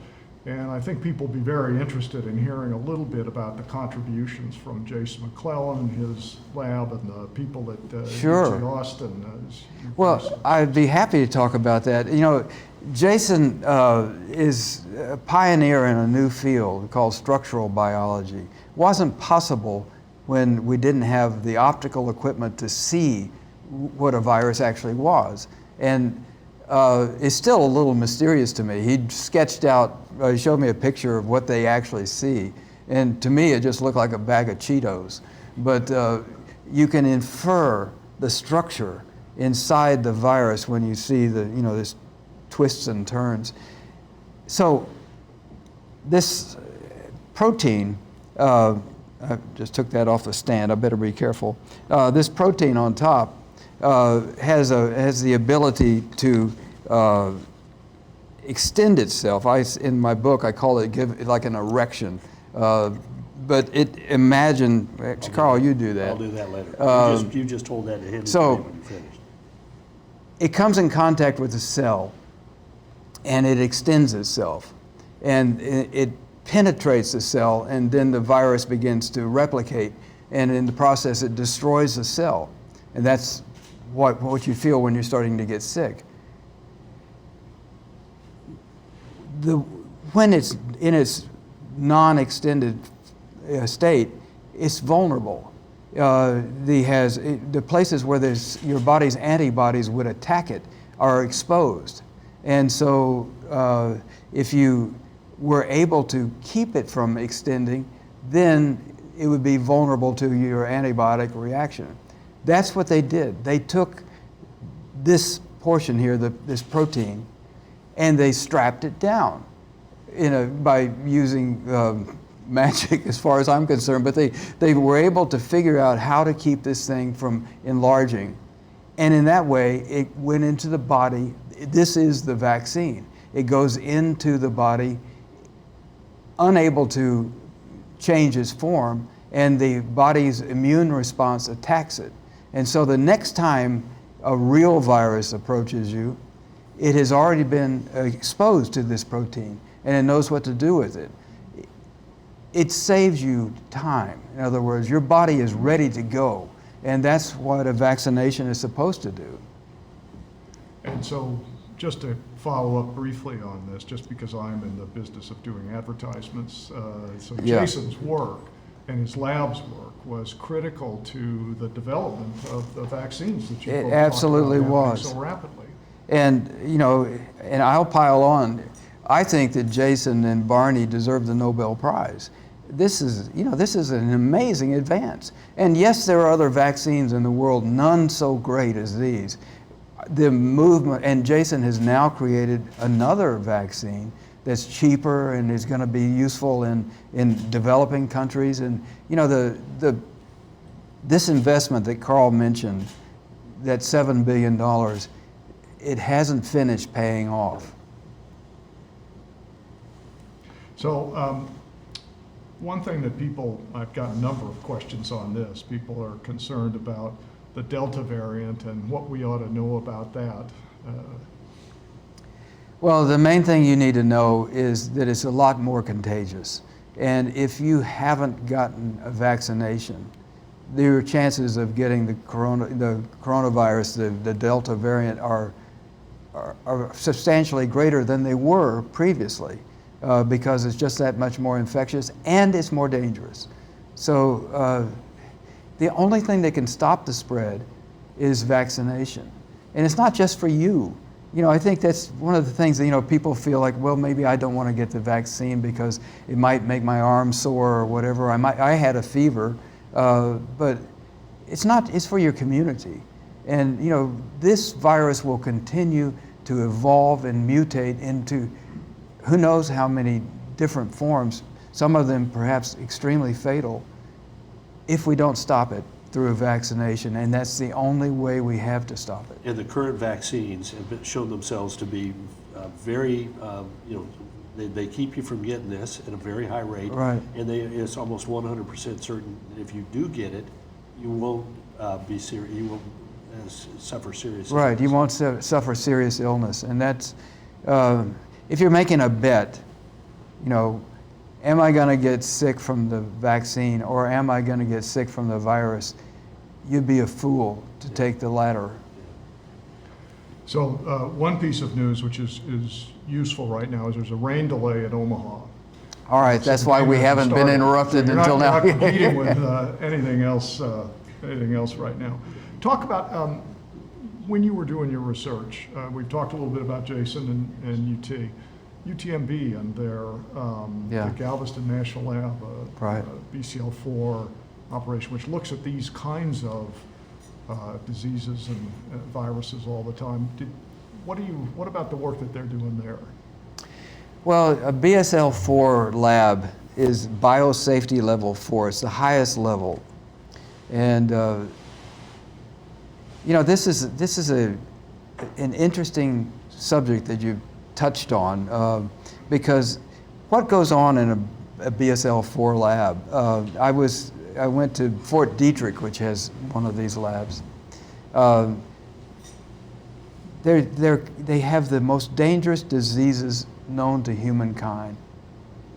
and I think people will be very interested in hearing a little bit about the contributions from Jason McClellan, his lab, and the people at Sure. UT Austin. Well, I'd be happy to talk about that. Jason is a pioneer in a new field called structural biology. It wasn't possible when we didn't have the optical equipment to see what a virus actually was. And it's still a little mysterious to me. He sketched out, he showed me a picture of what they actually see. And to me, it just looked like a bag of Cheetos. But you can infer the structure inside the virus when you see this twists and turns. So this protein, I just took that off the stand, I better be careful. This protein on top has the ability to extend itself. In my book, I call it like an erection. But imagine, Carl, you do that. I'll do that later. You just told that to him so when you finished. It comes in contact with the cell, and it extends itself, and it penetrates the cell, and then the virus begins to replicate, and in the process it destroys the cell. And that's what you feel when you're starting to get sick. When it's in its non-extended state, it's vulnerable. The places where your body's antibodies would attack it are exposed. And so if you were able to keep it from extending, then it would be vulnerable to your antibiotic reaction. That's what they did. They took this portion here, this protein, and they strapped it down by using magic as far as I'm concerned, but they were able to figure out how to keep this thing from enlarging. And in that way, it went into the body. This is the vaccine. It goes into the body, unable to change its form, and the body's immune response attacks it. And so the next time a real virus approaches you, it has already been exposed to this protein, and it knows what to do with it. It saves you time. In other words, your body is ready to go, and that's what a vaccination is supposed to do. And so, just to follow up briefly on this, just because I'm in the business of doing advertisements, so Yeah. Jason's work and his lab's work was critical to the development of the vaccines that you It both talked absolutely about happening was. so rapidly. And, and I'll pile on. I think that Jason and Barney deserve the Nobel Prize. This is an amazing advance. And yes, there are other vaccines in the world, none so great as these. The movement, and Jason has now created another vaccine that's cheaper and is going to be useful in developing countries. And this investment that Carl mentioned, that $7 billion, it hasn't finished paying off. So one thing that I've got a number of questions on this. People are concerned about the Delta variant and what we ought to know about that. Well, the main thing you need to know is that it's a lot more contagious. And if you haven't gotten a vaccination, your chances of getting the coronavirus, the Delta variant, are substantially greater than they were previously because it's just that much more infectious and it's more dangerous. So the only thing that can stop the spread is vaccination. And it's not just for you. I think that's one of the things that, people feel like, well, maybe I don't want to get the vaccine because it might make my arm sore or whatever. I had a fever, but it's for your community. And, this virus will continue to evolve and mutate into who knows how many different forms, some of them perhaps extremely fatal, if we don't stop it through a vaccination, and that's the only way we have to stop it. And the current vaccines have shown themselves to be very, they keep you from getting this at a very high rate. Right. And it's almost 100% certain that if you do get it, you won't be serious. You won't suffer serious. Right. illness. You won't suffer serious illness, and that's if you're making a bet. Am I going to get sick from the vaccine, or am I going to get sick from the virus? You'd be a fool to take the latter. So one piece of news which is useful right now is there's a rain delay at Omaha. All right, that's why we haven't been interrupted until now. You're not competing with anything else right now. Talk about when you were doing your research. We've talked a little bit about Jason and UTMB and their the Galveston National Lab, Right. BCL4 operation, which looks at these kinds of diseases and viruses all the time. What about the work that they're doing there? Well, a BSL-4 lab is biosafety level 4. It's the highest level, and this is an interesting subject that you touched on because what goes on in a BSL-4 lab? I went to Fort Detrick, which has one of these labs. They have the most dangerous diseases known to humankind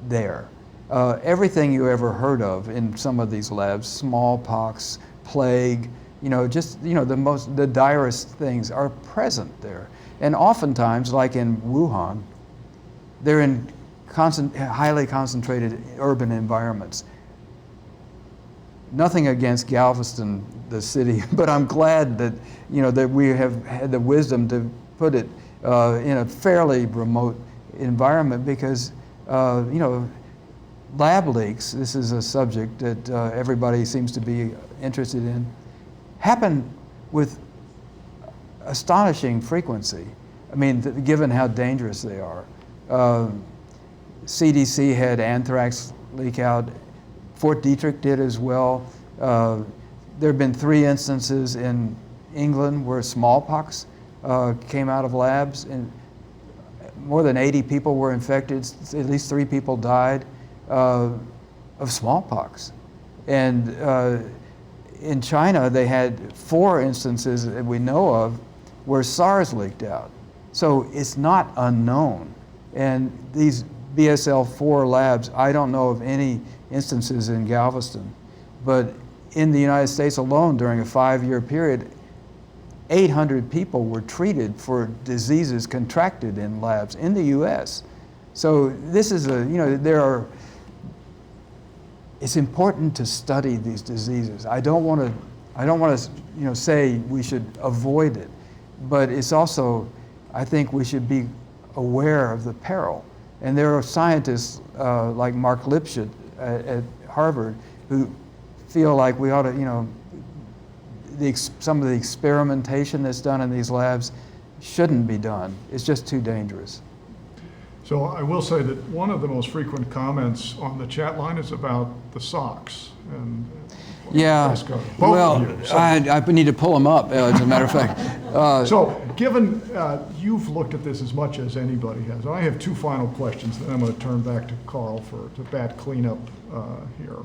there. Everything you ever heard of in some of these labs, smallpox, plague, the direst things are present there. And oftentimes, like in Wuhan, they're in highly concentrated urban environments. Nothing against Galveston, the city, but I'm glad that that we have had the wisdom to put it in a fairly remote environment because You know, lab leaks, this is a subject that everybody seems to be interested in, happen with astonishing frequency. I mean, given how dangerous they are. CDC had anthrax leak out. Fort Detrick did as well. There have been 3 instances in England where smallpox came out of labs, and more than 80 people were infected. At least 3 people died of smallpox. And in China, they had 4 instances that we know of where SARS leaked out. So it's not unknown. And these BSL-4 labs, I don't know of any instances in Galveston, but in the United States alone during a 5-year period, 800 people were treated for diseases contracted in labs in the US. So this is a, you know, it's important to study these diseases. I don't want to, you know, say we should avoid it, but it's also, I think we should be aware of the peril. And there are scientists like Mark Lipschitz at Harvard who feel like we ought to, you know, some of the experimentation that's done in these labs shouldn't be done. It's just too dangerous. So I will say that one of the most frequent comments on the chat line is about the socks. And yeah, both well, of you. So, I need to pull them up, as a matter of fact. so given you've looked at this as much as anybody has, I have 2 final questions, then I'm going to turn back to Carl to bat cleanup here.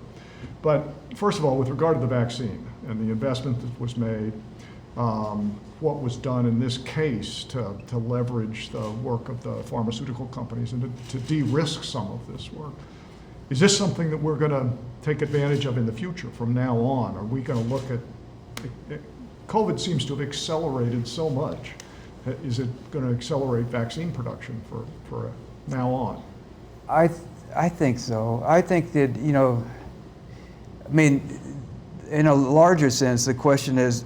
But first of all, with regard to the vaccine and the investment that was made, what was done in this case to leverage the work of the pharmaceutical companies and to de-risk some of this work. Is this something that we're going to take advantage of in the future from now on? Are we going to look at, COVID seems to have accelerated so much. Is it going to accelerate vaccine production for now on? I think so. I think that, you know, I mean, in a larger sense, the question is,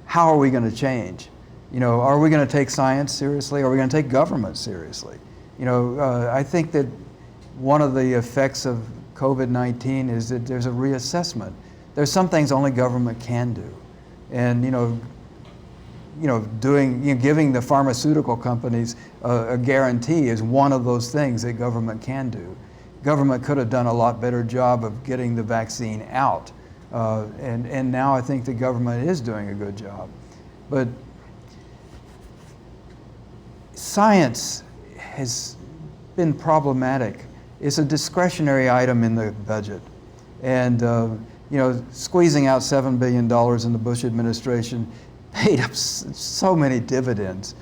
how are we going to change? You know, are we going to take science seriously? Are we going to take government seriously? You know, I think that one of the effects of COVID-19 is that there's a reassessment. There's some things only government can do. And, giving the pharmaceutical companies a guarantee is one of those things that government can do. Government could have done a lot better job of getting the vaccine out. And now I think the government is doing a good job. But science has been problematic. It's a discretionary item in the budget. And squeezing out $7 billion in the Bush administration paid up so many dividends.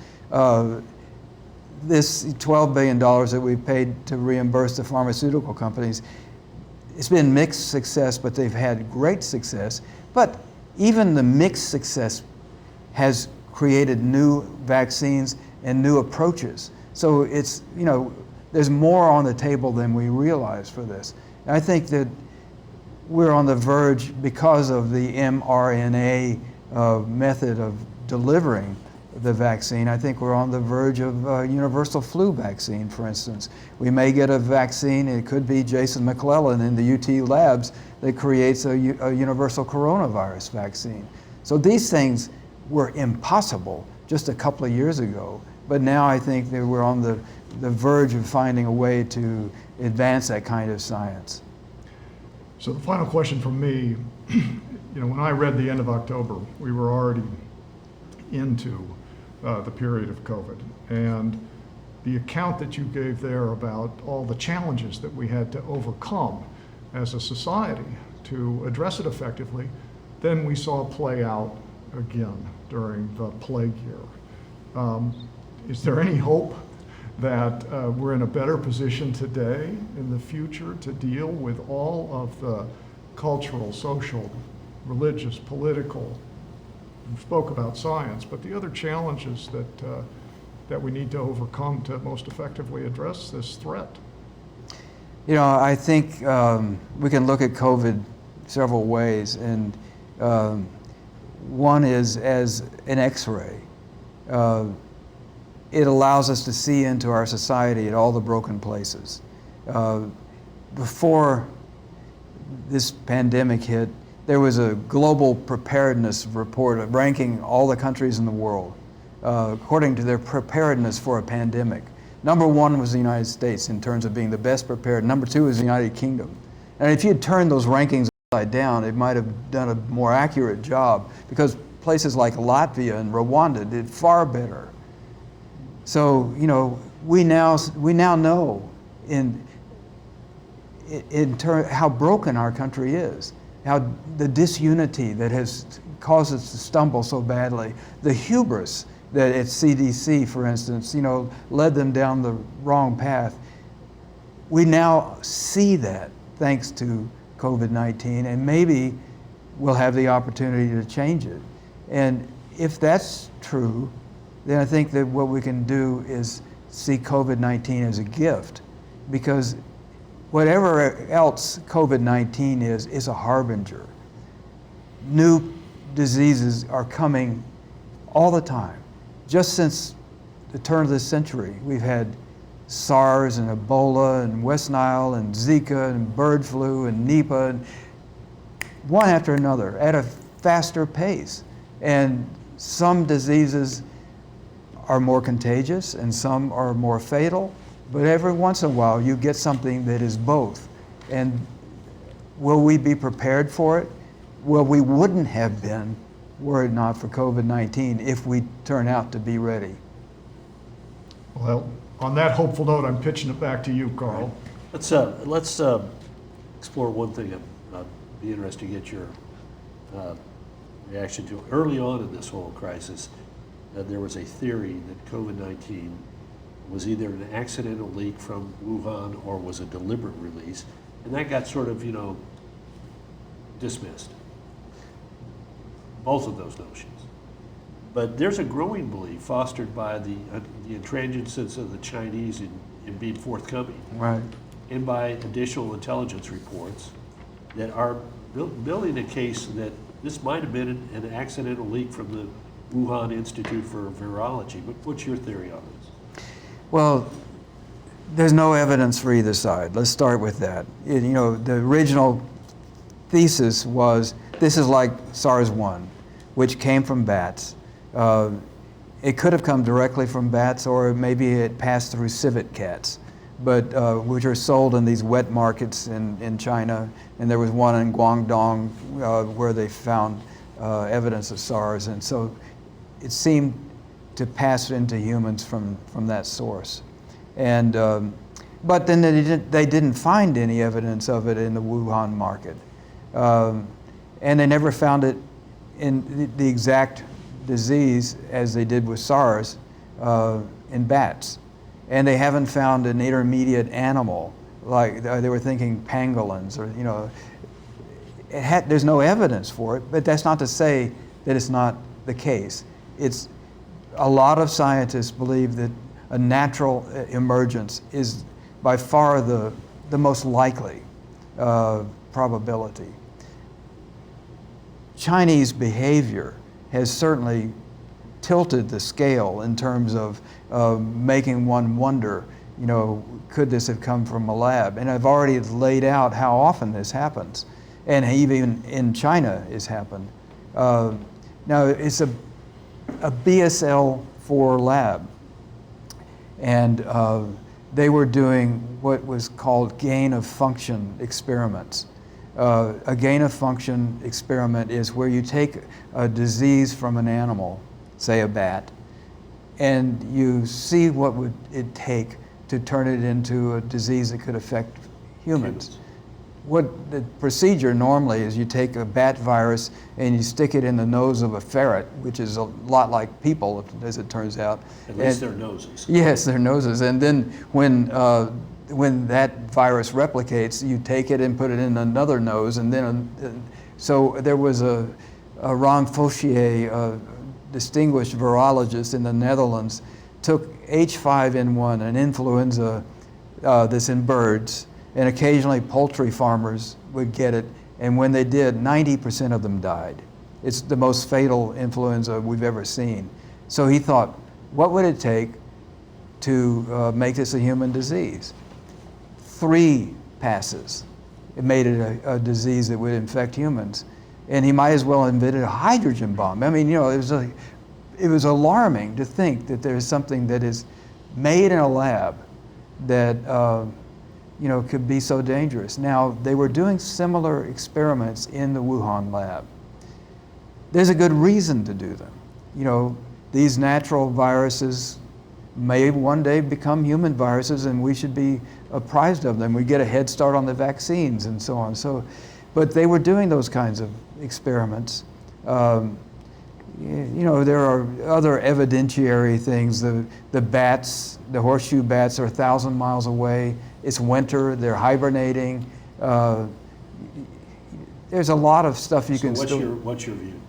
This $12 billion that we paid to reimburse the pharmaceutical companies, it's been mixed success, but they've had great success. But even the mixed success has created new vaccines and new approaches. So it's, there's more on the table than we realize for this. And I think that we're on the verge, because of the mRNA method of delivering the vaccine, I think we're on the verge of universal flu vaccine, for instance. We may get a vaccine, it could be Jason McClellan in the UT labs that creates a universal coronavirus vaccine. So these things were impossible just a couple of years ago, but now I think that we're on the verge of finding a way to advance that kind of science. So the final question from me, when I read the end of October, we were already into the period of COVID. And the account that you gave there about all the challenges that we had to overcome as a society to address it effectively, then we saw play out again during the plague year. Is there any hope that we're in a better position today in the future to deal with all of the cultural, social, religious, political, we spoke about science, but the other challenges that we need to overcome to most effectively address this threat? I think we can look at COVID several ways, and one is as an X-ray. It allows us to see into our society at all the broken places. Before this pandemic hit, there was a global preparedness report ranking all the countries in the world according to their preparedness for a pandemic. Number one was the United States in terms of being the best prepared. Number two was the United Kingdom. And if you had turned those rankings upside down, it might have done a more accurate job, because places like Latvia and Rwanda did far better. So, you know, we now know how broken our country is, how the disunity that has caused us to stumble so badly, the hubris that at CDC, for instance, you know, led them down the wrong path. We now see that thanks to COVID-19, and maybe we'll have the opportunity to change it. And if that's true, then I think that what we can do is see COVID-19 as a gift, because whatever else COVID-19 is a harbinger. New diseases are coming all the time. Just since the turn of this century, we've had SARS and Ebola and West Nile and Zika and bird flu and Nipah, and one after another at a faster pace. And some diseases are more contagious and some are more fatal, but every once in a while you get something that is both. And will we be prepared for it? Well, we wouldn't have been were it not for COVID-19 if we turn out to be ready. Well, on that hopeful note, I'm pitching it back to you, Carl. Let's explore one thing. I'd be interested to get your reaction to. Early on in this whole crisis, there was a theory that COVID-19 was either an accidental leak from Wuhan or was a deliberate release, and that got sort of, you know, dismissed. Both of those notions. But there's a growing belief fostered by the intransigence of the Chinese in being forthcoming, Right. and by additional intelligence reports that are building a case that this might have been an accidental leak from the Wuhan Institute for Virology. But what's your theory on this? Well, there's no evidence for either side. Let's start with that. You know, the original thesis was this is like SARS-1, which came from bats. It could have come directly from bats, or maybe it passed through civet cats, but which are sold in these wet markets in China. And there was one in Guangdong where they found evidence of SARS, and so it seemed to pass into humans from that source. And but then they didn't find any evidence of it in the Wuhan market, and they never found it in the exact disease as they did with SARS in bats. And they haven't found an intermediate animal, like they were thinking pangolins, or, you know, there's no evidence for it, but that's not to say that it's not the case. It's a lot of scientists believe that a natural emergence is by far the most likely probability. Chinese behavior has certainly tilted the scale in terms of making one wonder, you know, could this have come from a lab? And I've already laid out how often this happens, and even in China it's happened. Now, it's a BSL-4 lab, and they were doing what was called gain-of-function experiments. A gain-of-function experiment is where you take a disease from an animal, say a bat, and you see what would it take to turn it into a disease that could affect humans. What the procedure normally is, you take a bat virus and you stick it in the nose of a ferret, which is a lot like people, as it turns out. At least their noses. Yes, their noses. And then when that virus replicates, you take it and put it in another nose, and then so there was a Ron Fauchier, a distinguished virologist in the Netherlands, took H5N1, an influenza that's in birds, and occasionally poultry farmers would get it, and when they did, 90% of them died. It's the most fatal influenza we've ever seen. So he thought, what would it take to make this a human disease? 3 passes. It made it a disease that would infect humans. And he might as well have invented a hydrogen bomb. I mean, you know, it was alarming to think that there's something that is made in a lab that you know, could be so dangerous. Now, they were doing similar experiments in the Wuhan lab. There's a good reason to do them. You know, these natural viruses may one day become human viruses, and we should be apprised of them. We get a head start on the vaccines and so on. So, but they were doing those kinds of experiments. You know, there are other evidentiary things. The bats, the horseshoe bats, are 1,000 miles away. It's winter. They're hibernating. There's a lot of stuff you can still. What's your view?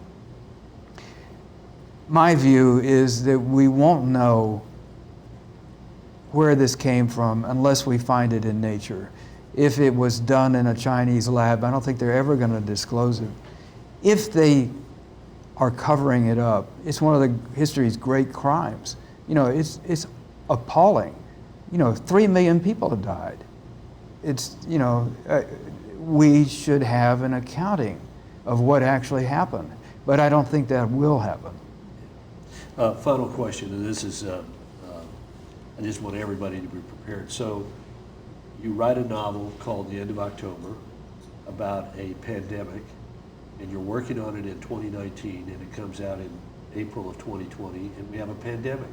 My view is that we won't know where this came from unless we find it in nature. If it was done in a Chinese lab, I don't think they're ever going to disclose it. If they are covering it up, it's one of the history's great crimes. You know, it's appalling. You know, 3 million people have died. It's, you know, we should have an accounting of what actually happened, but I don't think that will happen. Final question, and this is, I just want everybody to be prepared. So you write a novel called The End of October about a pandemic, and you're working on it in 2019, and it comes out in April of 2020, and we have a pandemic.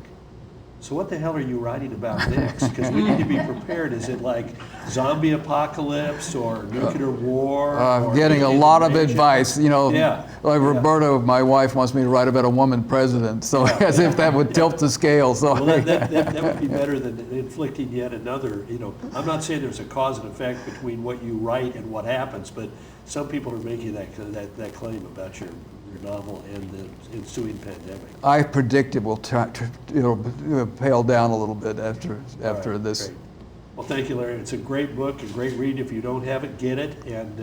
So what the hell are you writing about next? Because we need to be prepared. Is it like zombie apocalypse or nuclear war? I'm or getting a lot of advice, you know. Yeah. Like Roberto, my wife, wants me to write about a woman president, so as if that would tilt the scale. So well, that would be better than inflicting yet another, you know. I'm not saying there's a cause and effect between what you write and what happens, but some people are making that claim about your novel and the ensuing pandemic. I predict it will pale down a little bit after Right, this. great. Well, thank you, Larry. It's a great book, a great read. If you don't have it, get it, and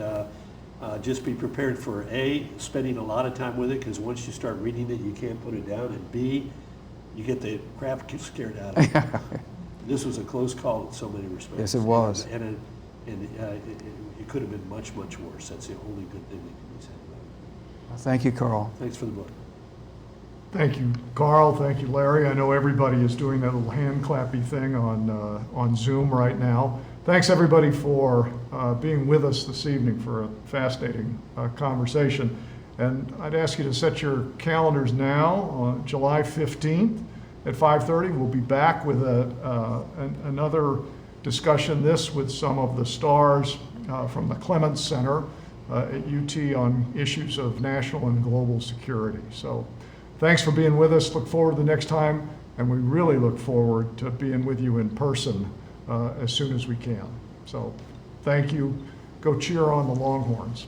just be prepared for A, spending a lot of time with it, because once you start reading it, you can't put it down, and B, you get the crap scared out of it. This was a close call in so many respects. Yes, it was. And it could have been much, much worse. That's the only good thing that can be said about it. Thank you, Carl. Thanks for the book. Thank you, Carl. Thank you, Larry. I know everybody is doing that little hand clappy thing on Zoom right now. Thanks, everybody, for being with us this evening for a fascinating conversation. And I'd ask you to set your calendars now on July 15th at 5:30. We'll be back with another discussion, this with some of the stars from the Clements Center at UT on issues of national and global security. So thanks for being with us. Look forward to the next time, and we really look forward to being with you in person as soon as we can. So thank you. Go cheer on the Longhorns.